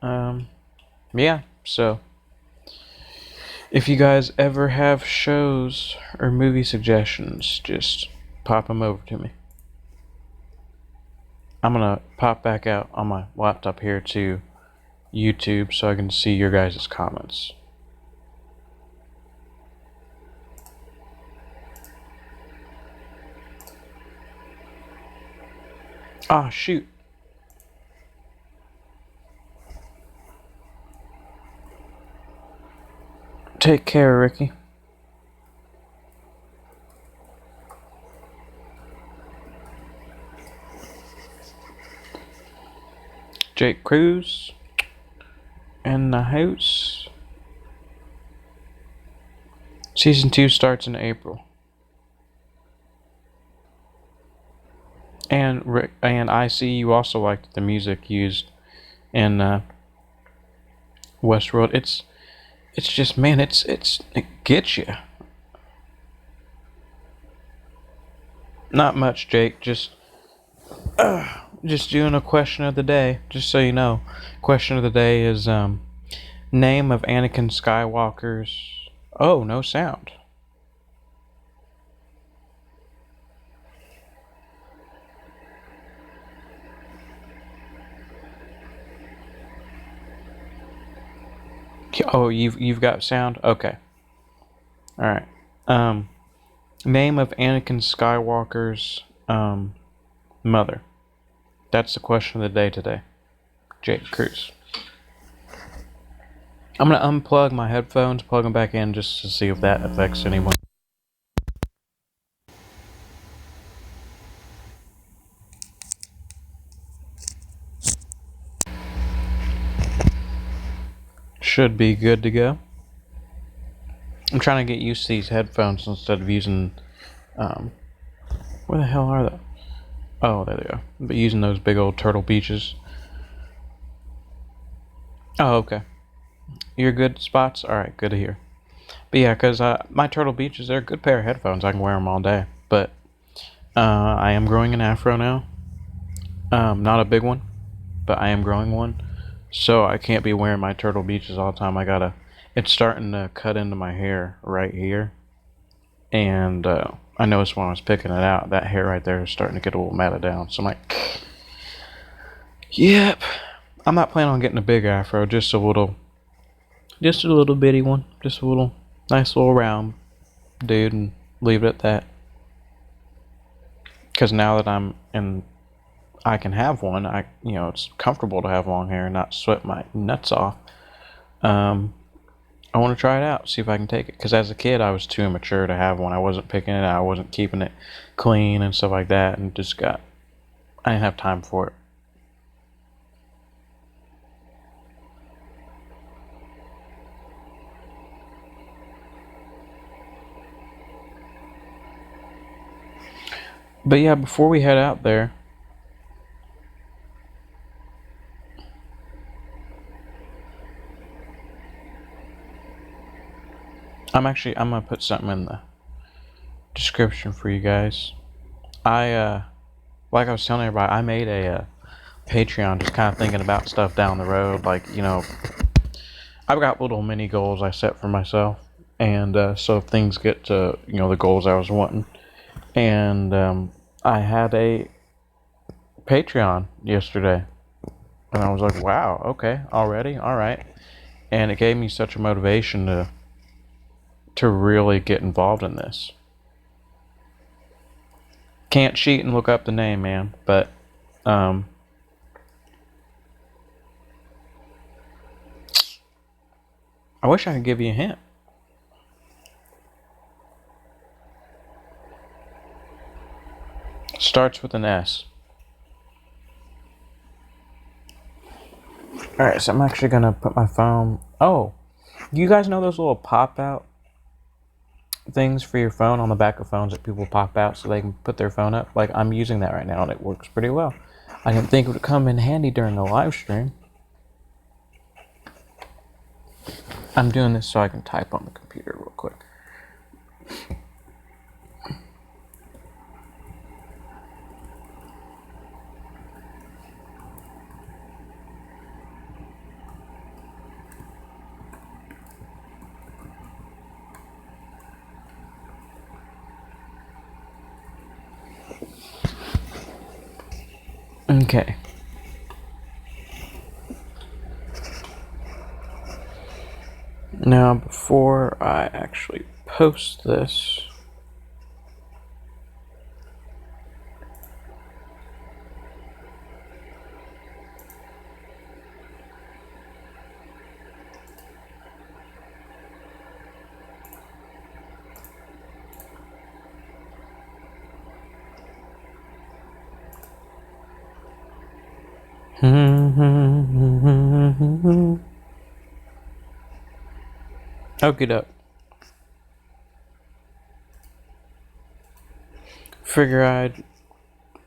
Yeah, so if you guys ever have shows or movie suggestions, just pop them over to me. I'm gonna pop back out on my laptop here to YouTube so I can see your guys' comments. Ah, shoot. Take care, Ricky. Jake Cruz in the house. Season 2 starts in April. And I see you also liked the music used in Westworld. It's just, man, it gets you. Not much, Jake. Just doing a question of the day. Just so you know, question of the day is name of Anakin Skywalker's. Oh, no sound. Oh, you've got sound? Okay. Alright. Name of Anakin Skywalker's mother. That's the question of the day today. Jake Cruz. I'm gonna unplug my headphones, plug them back in just to see if that affects anyone. Should be good to go. I'm trying to get used to these headphones instead of using, where the hell are they? Oh, there they go. But using those big old Turtle Beaches. Oh, okay. You're good spots? Alright, good to hear. But yeah, because my Turtle Beaches, they're a good pair of headphones. I can wear them all day. But I am growing an afro now. Not a big one, but I am growing one. So I can't be wearing my Turtle Beaches all the time. It's starting to cut into my hair right here. And I noticed when I was picking it out, that hair right there is starting to get a little matted down. So I'm like, yep. I'm not planning on getting a big afro, just a little Just a little bitty one. Just a little nice little round dude, and leave it at that. Because now that I can have one. It's comfortable to have long hair and not sweat my nuts off. Um, I want to try it out, see if I can take it. Because as a kid, I was too immature to have one. I wasn't picking it out. I wasn't keeping it clean and stuff like that, and I didn't have time for it. But yeah, before we head out there, I'm gonna put something in the description for you guys. Like I was telling everybody, I made a Patreon, just kind of thinking about stuff down the road. Like, I've got little mini goals I set for myself, and so if things get to the goals I was wanting, and I had a Patreon yesterday, and I was like, wow, okay, already, all right, and it gave me such a motivation to really get involved in this. Can't cheat and look up the name, man, but um, I wish I could give you a hint. Starts with an S. Alright, so I'm actually gonna put my phone. Oh, you guys know those little pop out things for your phone on the back of phones that people pop out so they can put their phone up? Like, I'm using that right now and it works pretty well. I didn't think it would come in handy during the live stream. I'm doing this so I can type on the computer real quick. Okay. Now, before I actually post this, okie doke. Figure I'd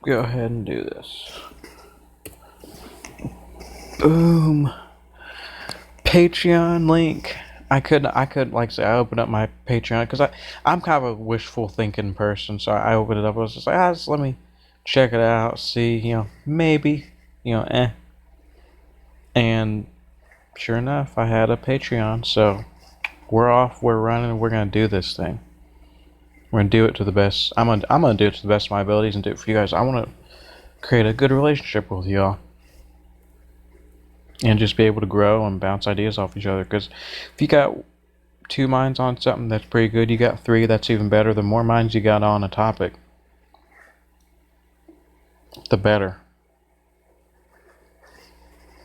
go ahead and do this. Boom. Patreon link. I could like I say I opened up my Patreon because I'm kind of a wishful thinking person, so I opened it up. I was just like, just let me check it out, see, maybe, and sure enough, I had a Patreon, so we're off, we're running, we're gonna do this thing. We're gonna do it to the best. I'm gonna do it to the best of my abilities and do it for you guys. I want to create a good relationship with y'all, and just be able to grow and bounce ideas off each other. Because if you got two minds on something, that's pretty good. You got three, that's even better. The more minds you got on a topic, the better.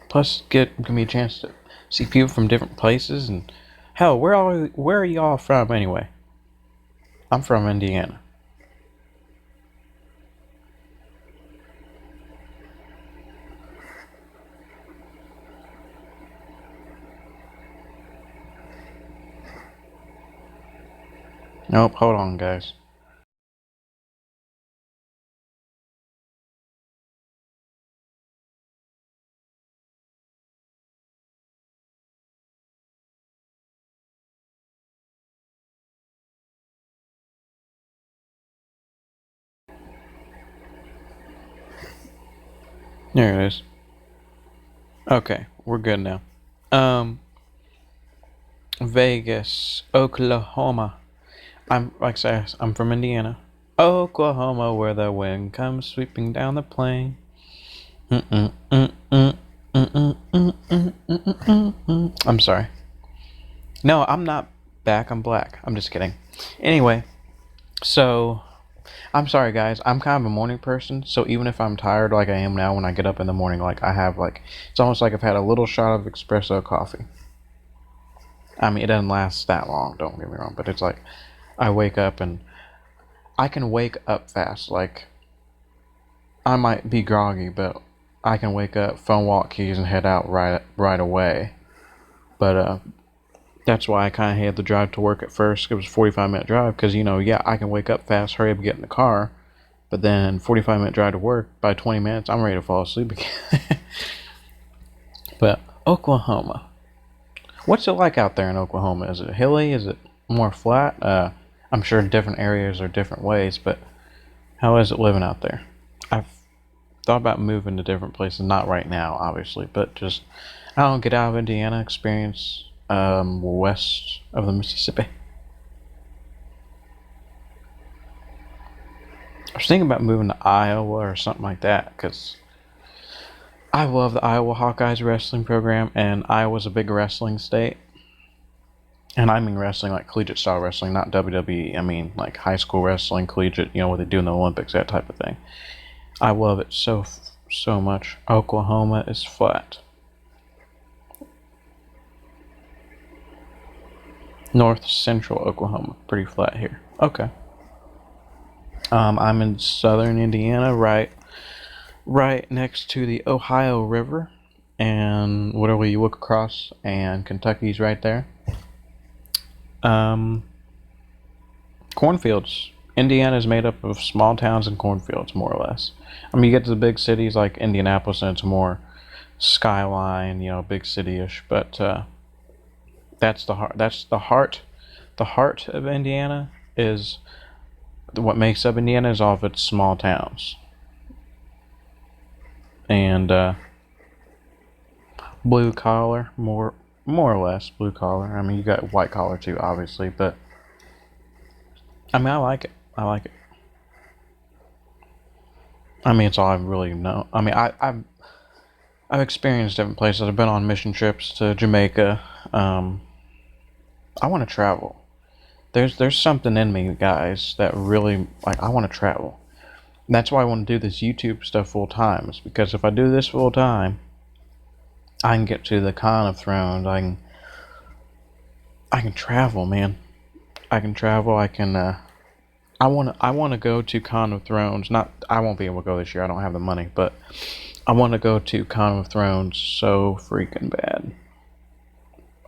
Plus, give me a chance to see people from different places, and hell, where are y'all from anyway? I'm from Indiana. Nope, hold on, guys. There it is. Okay, we're good now. Vegas, Oklahoma. I'm from Indiana. Oklahoma, where the wind comes sweeping down the plain. I'm sorry. No, I'm not back. I'm black. I'm just kidding. Anyway, so I'm sorry, guys. I'm kind of a morning person, so even if I'm tired like I am now when I get up in the morning, like I have like it's almost like I've had a little shot of espresso coffee. I mean, it doesn't last that long, don't get me wrong, but it's like I wake up and I can wake up fast. Like I might be groggy, but I can wake up, phone walk keys, and head out right away. But that's why I kind of had to drive to work at first. It was a 45-minute drive because yeah, I can wake up fast, hurry up, get in the car, but then 45-minute drive to work. By 20 minutes, I'm ready to fall asleep again. But Oklahoma, what's it like out there in Oklahoma? Is it hilly? Is it more flat? I'm sure different areas are different ways, but how is it living out there? I've thought about moving to different places, not right now, obviously, but just I don't get out of Indiana, experience west of the Mississippi. I was thinking about moving to Iowa or something like that because I love the Iowa Hawkeyes wrestling program, and Iowa's a big wrestling state. And I mean wrestling like collegiate style wrestling, not WWE. I mean like high school wrestling, collegiate, what they do in the Olympics, that type of thing. I love it so much. Oklahoma is flat. North central Oklahoma, pretty flat here. Okay. I'm in southern Indiana, right next to the Ohio River, and whatever you look across, and Kentucky's right there. Cornfields. Indiana is made up of small towns and cornfields, more or less. I mean, you get to the big cities like Indianapolis, and it's more skyline, big city-ish. But that's the heart. That's the heart. The heart of Indiana is what makes up Indiana is all of its small towns. And blue collar, more or less blue collar. I mean, you got white collar too, obviously, but I mean, I like it. I like it. I mean, it's all I really know. I mean, I've experienced different places. I've been on mission trips to Jamaica. I want to travel. There's something in me, guys, that really like I want to travel. And that's why I want to do this YouTube stuff full time. It's because if I do this full time, I can get to the Con of Thrones. I can travel, man. I can travel. I can. I want to go to Con of Thrones. Not I won't be able to go this year. I don't have the money, but I want to go to Con of Thrones so freaking bad.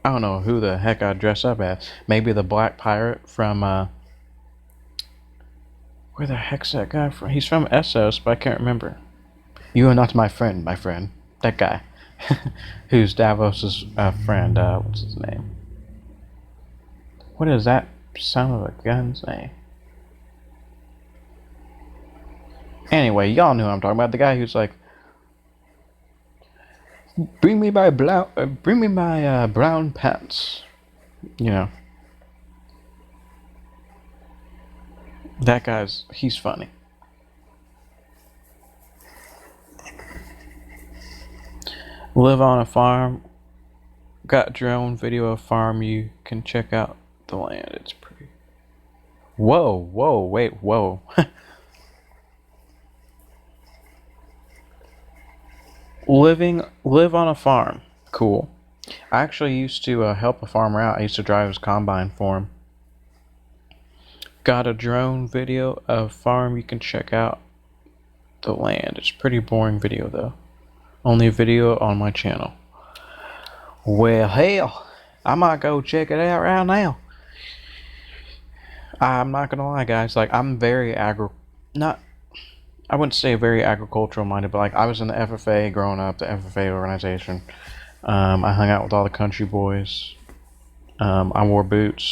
I don't know who the heck I'd dress up as. Maybe the Black Pirate from where the heck's that guy from? He's from Essos, but I can't remember. You are not my friend, my friend. That guy, who's Davos's friend. What's his name? What is that son of a gun's name? Anyway, y'all know who I'm talking about. The guy who's like, bring me my brown pants. That he's funny. Live on a farm. Got drone video of farm. You can check out the land. It's pretty. Whoa, wait, whoa. Live on a farm. Cool. I actually used to help a farmer out. I used to drive his combine for him. Got a drone video of farm. You can check out the land. It's a pretty boring video though. Only a video on my channel. Well, hell, I might go check it out right now. I'm not gonna lie, guys. Like, I'm very not. I wouldn't say very agricultural minded, but like I was in the FFA growing up, the FFA organization. I hung out with all the country boys. I wore boots,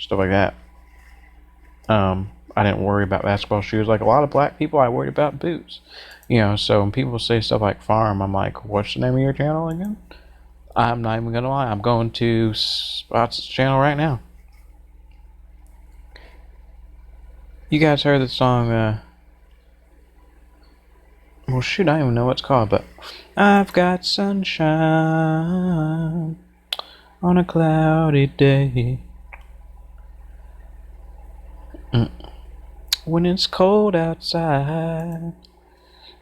stuff like that. I didn't worry about basketball shoes. Like a lot of black people, I worried about boots. So when people say stuff like farm, I'm like, what's the name of your channel again? I'm not even gonna lie. I'm going to Spots' channel right now. You guys heard the song, well, shoot, I don't even know what it's called, but I've got sunshine on a cloudy day. When it's cold outside,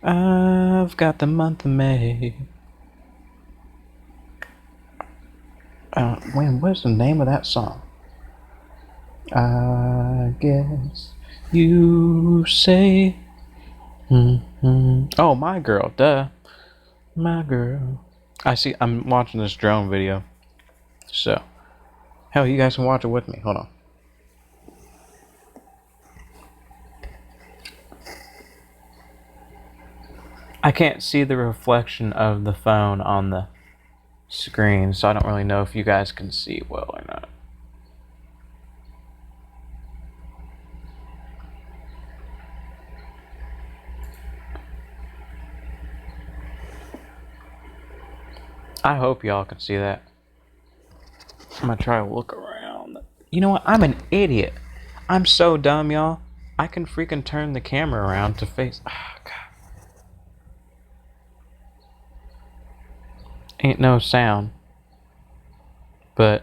I've got the month of May. What's the name of that song? I guess you say. Oh, My Girl, duh. My Girl. I see, I'm watching this drone video. So, hell, you guys can watch it with me. Hold on. I can't see the reflection of the phone on the screen, so I don't really know if you guys can see well or not. I hope y'all can see that. I'm gonna try to look around. You know what? I'm an idiot. I'm so dumb, y'all. I can freaking turn the camera around to face. Oh, God. Ain't no sound. But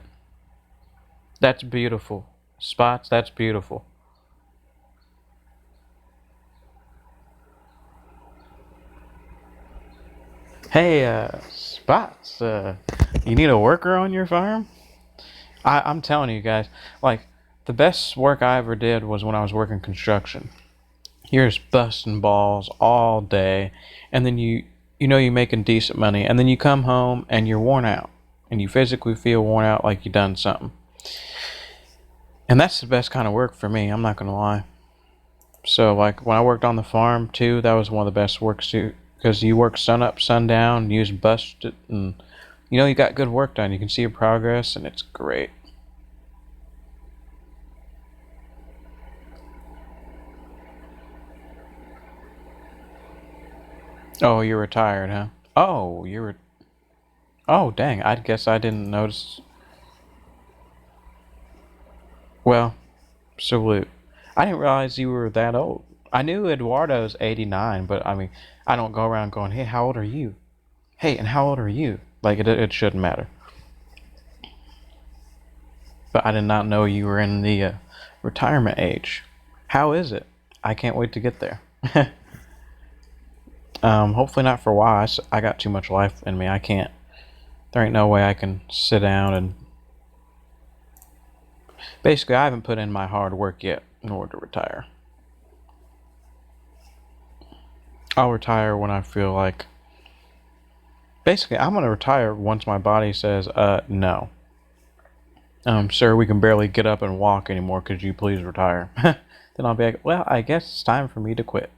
that's beautiful. Spots, that's beautiful. Hey, Spots, you need a worker on your farm? I'm telling you guys, like, the best work I ever did was when I was working construction. You're just busting balls all day, and then you know you're making decent money, and then you come home and you're worn out, and you physically feel worn out like you done something. And that's the best kind of work for me, I'm not gonna lie. So, like, when I worked on the farm, too, that was one of the best works, too, because you work sun up, sun down, you just bust it, and you know you got good work done. You can see your progress, and it's great. Oh, you're retired, huh? Oh, oh, dang, I guess I didn't notice. Well, salute. I didn't realize you were that old. I knew Eduardo's 89, but I mean, I don't go around going, hey, how old are you? Hey, and how old are you? Like, it shouldn't matter. But I did not know you were in the retirement age. How is it? I can't wait to get there. Hopefully not for a while. I got too much life in me. I can't. There ain't no way I can sit down and. Basically, I haven't put in my hard work yet in order to retire. I'll retire when I feel like. Basically, I'm going to retire once my body says, no. Sir, we can barely get up and walk anymore. Could you please retire? Then I'll be like, well, I guess it's time for me to quit.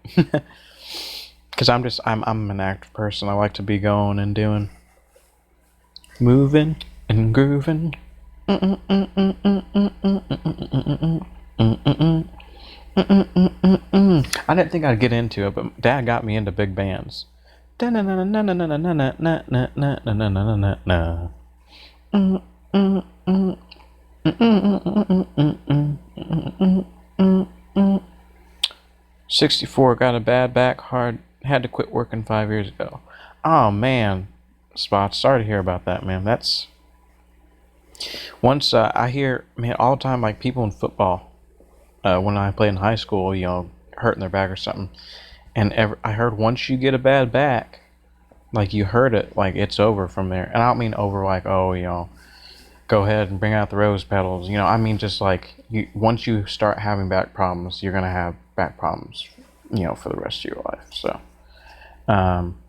Because I'm an active person. I like to be going and doing. Moving and grooving. I didn't think I'd get into it, but Dad got me into big bands. '64 got a bad back, hard, had to quit working 5 years ago. Oh man, Spots, sorry to hear about that, man. That's once I hear, man, all the time, like people in football, when I played in high school, you know, hurting their back or something, and I heard once you get a bad back, like you heard it, like it's over from there. And I don't mean over like, oh, you know, go ahead and bring out the rose petals. You know, I mean just like once you start having back problems, you're gonna have back problems, you know, for the rest of your life. So,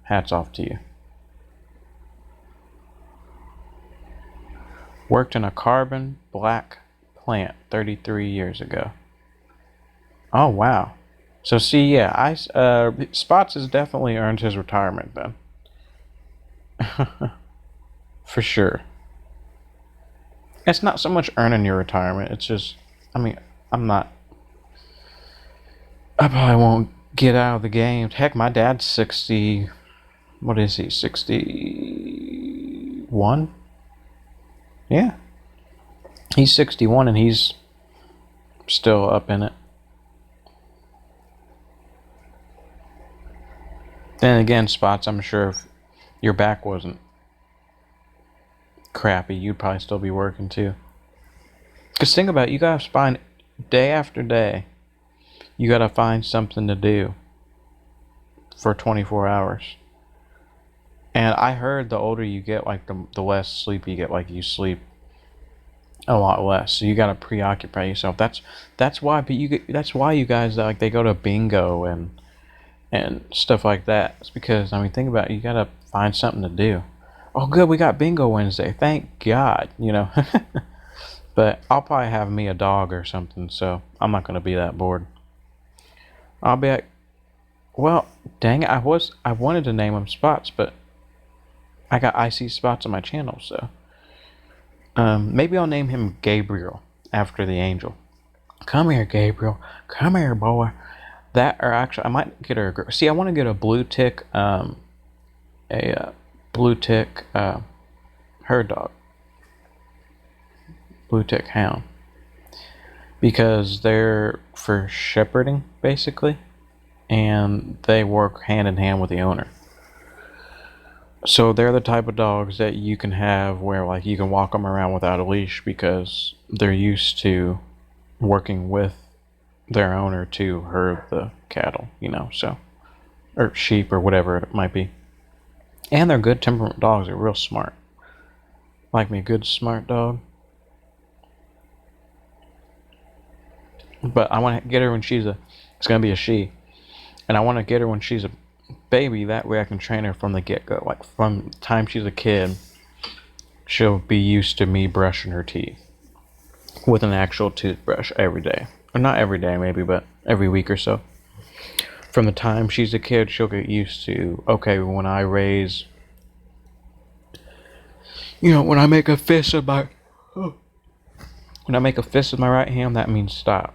hats off to you. Worked in a carbon black plant 33 years ago. Oh wow. So see, yeah, Spots has definitely earned his retirement then. For sure. It's not so much earning your retirement. It's just, I mean, I'm not. I probably won't get out of the game. Heck, my dad's 60. What is he? 61? Yeah. He's 61 and he's still up in it. Then again, Spots, I'm sure if your back wasn't crappy, you'd probably still be working too. Because think about it, you gotta find day after day, you gotta find something to do for 24 hours. And I heard the older you get, like the less sleep you get, like you sleep a lot less. So you gotta preoccupy yourself. That's why. But that's why you guys like they go to bingo and stuff like that. It's because I mean, think about it, you gotta find something to do. Oh, good, we got bingo Wednesday. Thank God, you know. But I'll probably have me a dog or something, so I'm not gonna be that bored. I'll be like, well, dang it, I wanted to name him Spots, but I got icy spots on my channel, so maybe I'll name him Gabriel after the angel. Come here, Gabriel. Come here, boy. That, or actually, I might get her. See, I want to get a blue tick, blue tick, herd dog, blue tick hound, because they're for shepherding basically, and they work hand in hand with the owner. So they're the type of dogs that you can have where like you can walk them around without a leash because they're used to working with their owner to herd the cattle, you know, so or sheep or whatever it might be. And they're good temperament dogs. They're real smart. Like me, a good smart dog. But I want to get her when it's gonna be a she, and I want to get her when she's a baby. That way I can train her from the get-go. Like from the time she's a kid, she'll be used to me brushing her teeth with an actual toothbrush every day. Or not every day maybe, but every week or so. From the time she's a kid, she'll get used to, okay, when I raise, you know, when I make a fist with my right hand, that means stop.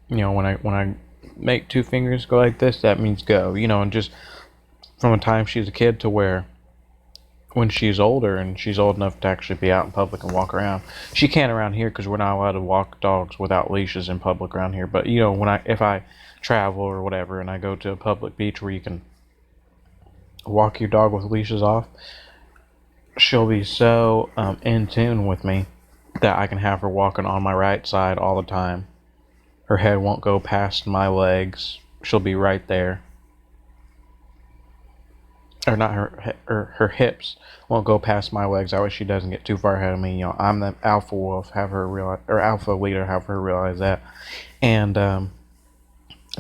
You know, when I make two fingers go like this, that means go. You know, and just from the time she's a kid to where when she's older and she's old enough to actually be out in public and walk around. She can't around here because we're not allowed to walk dogs without leashes in public around here. But you know, if I travel or whatever and I go to a public beach where you can walk your dog with leashes off, she'll be so in tune with me that I can have her walking on my right side all the time. Her head won't go past my legs. She'll be right there. Or not her hips won't go past my legs. That way she doesn't get too far ahead of me. You know, I'm the alpha wolf. Have her realize, or alpha leader. Have her realize that, and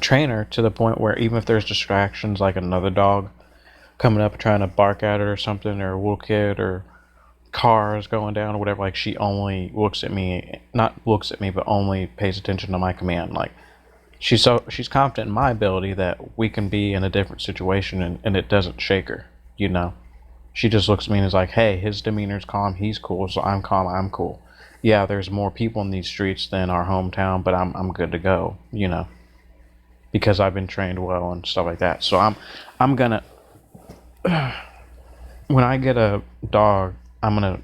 train her to the point where even if there's distractions like another dog coming up trying to bark at her or something, or a little kid or cars going down or whatever, like she only looks at me, not looks at me, but only pays attention to my command. Like she's confident in my ability that we can be in a different situation and it doesn't shake her, you know. She just looks at me and is like, hey, his demeanor's calm, he's cool, so I'm calm, I'm cool. Yeah, there's more people in these streets than our hometown, but I'm good to go, you know, because I've been trained well and stuff like that. So I'm gonna when I get a dog, I'm gonna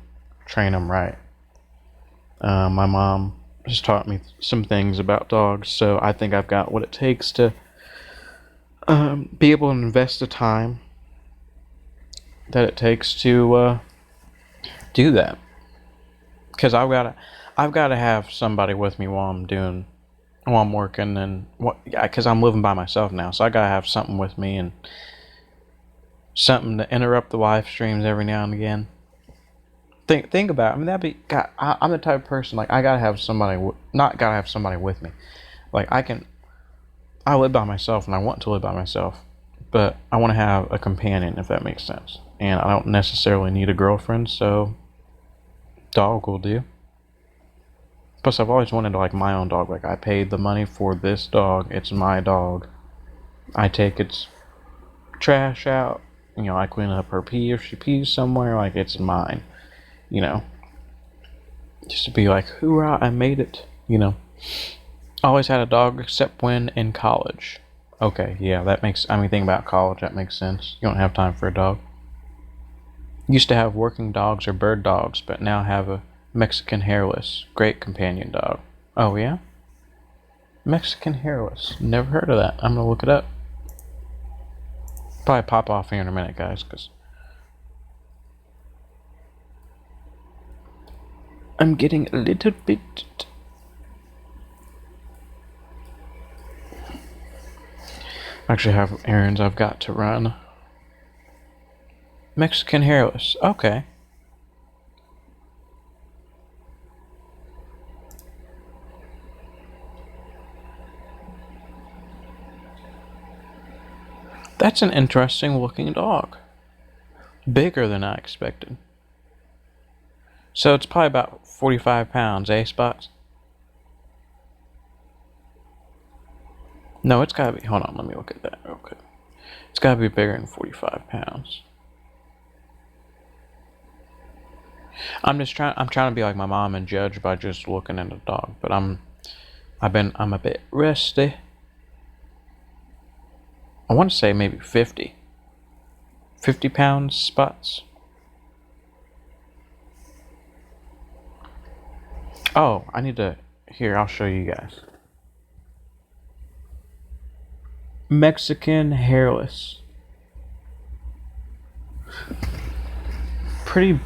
train him right. My mom has taught me some things about dogs, so I think I've got what it takes to be able to invest the time that it takes to do that. Because I've got to have somebody with me while I'm working, and because I'm living by myself now, so I gotta have something with me and something to interrupt the live streams every now and again. Think about it. I mean, that'd be God. I'm the type of person, like, I gotta have somebody, not gotta have somebody with me. Like I live by myself and I want to live by myself, but I want to have a companion, if that makes sense. And I don't necessarily need a girlfriend, so dog will do. Plus, I've always wanted like my own dog. Like, I paid the money for this dog. It's my dog. I take its trash out. You know, I clean up her pee if she pees somewhere. Like, it's mine. You know, just to be like, hoorah, I made it. You know, I always had a dog except when in college. Okay, yeah, think about college, that makes sense. You don't have time for a dog. Used to have working dogs or bird dogs, but now have a Mexican hairless, great companion dog. Oh yeah? Mexican hairless. Never heard of that. I'm gonna look it up. Probably pop off here in a minute, guys, because I'm getting a little bit... I actually have errands I've got to run. Mexican hairless. Okay. That's an interesting looking dog. Bigger than I expected. So it's probably about 45 pounds, eh, Spots? No, it's gotta be. Hold on, let me look at that real quick. It's gotta be bigger than 45 pounds. I'm trying to be like my mom and judge by just looking at a dog, but I'm a bit rusty. I want to say maybe 50. 50 pounds, Spots. Oh, I need to, here, I'll show you guys. Mexican hairless. Pretty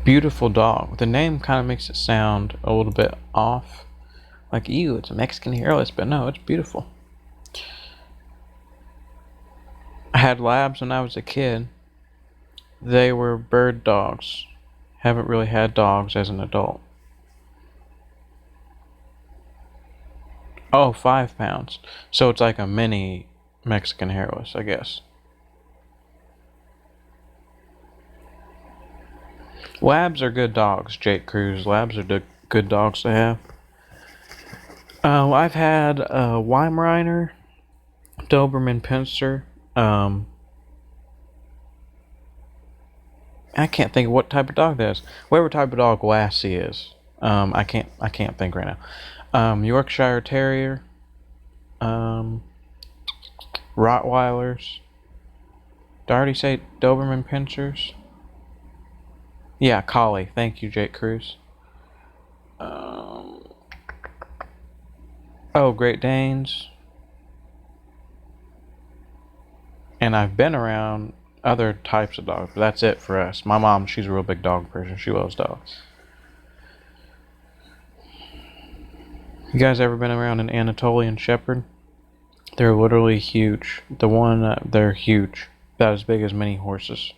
beautiful dog. The name kind of makes it sound a little bit off. Like, ew, it's a Mexican hairless, but no, it's beautiful. I had labs when I was a kid. They were bird dogs. Haven't really had dogs as an adult. Oh, 5 pounds. So it's like a mini Mexican hairless, I guess. Labs are good dogs, Jake Cruz. Labs are good dogs to have. I've had a Weimaraner, Doberman Pinscher. I can't think of what type of dog that is. Whatever type of dog Lassie is. I can't think right now. Yorkshire Terrier. Rottweilers. Did I already say Doberman Pinschers? Yeah, Collie. Thank you, Jake Cruz. Oh, Great Danes. And I've been around other types of dogs, but that's it for us. My mom, she's a real big dog person. She loves dogs. You guys ever been around an Anatolian Shepherd? They're literally huge. They're huge. About as big as mini horses.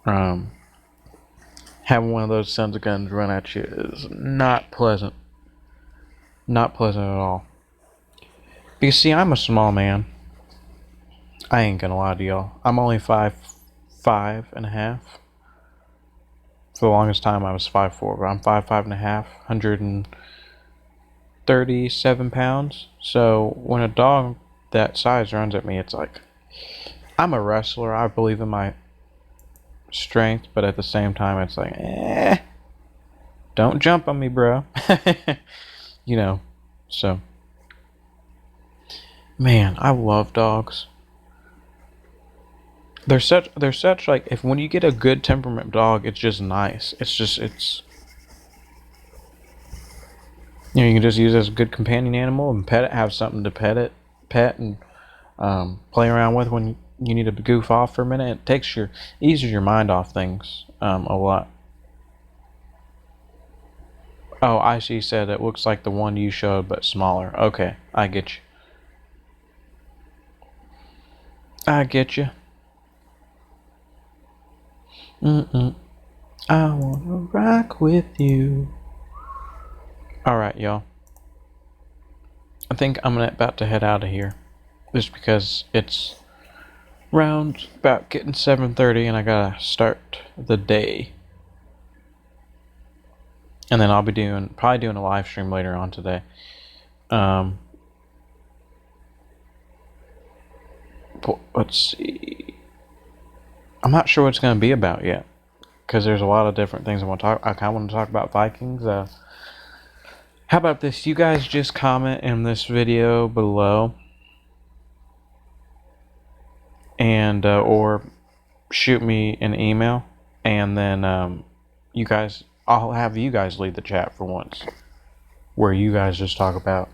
Having one of those sons of guns run at you is not pleasant. Not pleasant at all. Because see, I'm a small man. I ain't gonna lie to y'all. I'm only 5'5.5". For the longest time I was 5'4", but I'm 5'5.5", 137 pounds. So when a dog that size runs at me, it's like, I'm a wrestler. I believe in my strength, but at the same time it's like, don't jump on me, bro. You know, so man, I love dogs. They're such like, if when you get a good temperament dog, it's just nice. It's you can just use it as a good companion animal and pet it, have something to pet and play around with when you need to goof off for a minute. It eases your mind off things a lot. Oh, Icy said it looks like the one you showed, but smaller. Okay, I get you. I get you. I wanna rock with you. Alright, y'all. I think I'm about to head out of here. Just because it's round about getting 7:30 and I gotta start the day. And then I'll be probably doing a live stream later on today. Let's see. I'm not sure what it's going to be about yet, because there's a lot of different things I want to talk. I kind of want to talk about Vikings. How about this? You guys just comment in this video below, and or shoot me an email, and then I'll have you guys lead the chat for once, where you guys just talk about,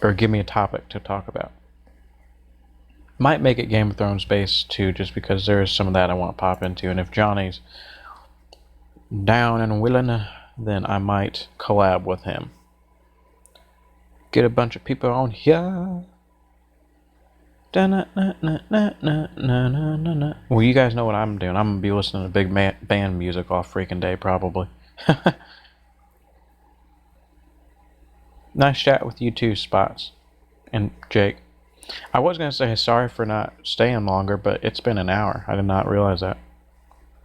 or give me a topic to talk about. Might make it Game of Thrones based too, just because there is some of that I want to pop into. And if Johnny's down and willing, then I might collab with him. Get a bunch of people on here. Well, you guys know what I'm doing. I'm gonna be listening to big band music all freaking day, probably. Nice chat with you too, Spots and Jake. I was gonna say sorry for not staying longer, but it's been an hour. I did not realize that.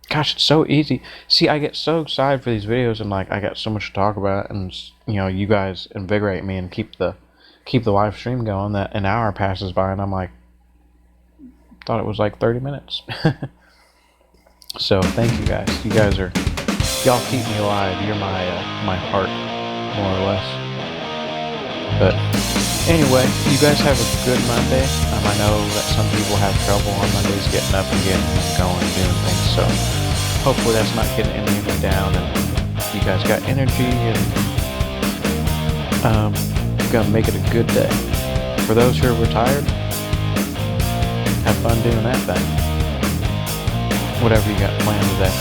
Gosh, it's so easy. See, I get so excited for these videos, and like I got so much to talk about, and you know, you guys invigorate me and keep the live stream going. That an hour passes by, and I'm like, thought it was like 30 minutes. So thank you guys. Y'all keep me alive. You're my heart, more or less. But anyway, you guys have a good Monday. I know that some people have trouble on Mondays getting up and getting going and doing things. So hopefully that's not getting any of you down, and you guys got energy and gonna make it a good day. For those who are retired, have fun doing that thing. Whatever you got planned today.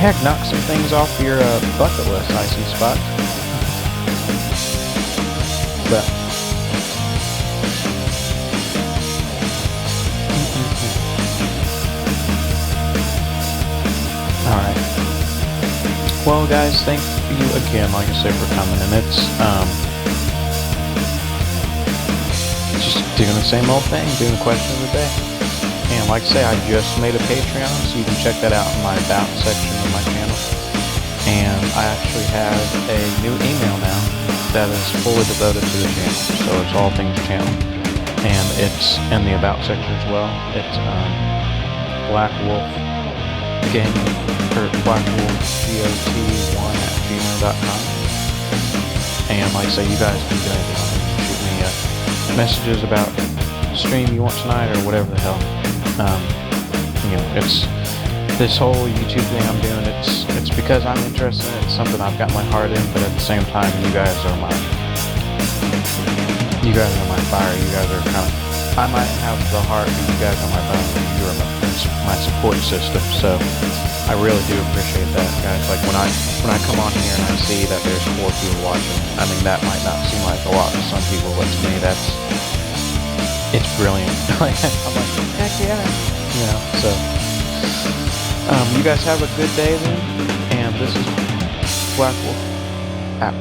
Heck, knock some things off your bucket list, I see, Spot. But alright. Well, guys, thank you again, like I said, for coming. And it's just doing the same old thing, doing the question of the day. And like I say, I just made a Patreon, so you can check that out in my About section of my channel. And I actually have a new email now that is fully devoted to the channel. So it's all things channel. And it's in the About section as well. It's Black Wolf Gaming, or blackwolfgot1@gmail.com. And like I say, you guys can do anything on it. You can shoot me messages about the stream you want tonight or whatever the hell. You know, it's this whole YouTube thing I'm doing. It's because I'm interested in it. It's something I've got my heart in, but at the same time, you guys are my fire. You guys are kind of. I might have the heart, but you guys are my bone. You are my support system. So I really do appreciate that, guys. Like when I come on here and I see that there's 4 people watching. I mean, that might not seem like a lot to some people, but to me, it's brilliant. Like I'm like, heck yeah, you know. So you guys have a good day then, and this is Black Wolf out.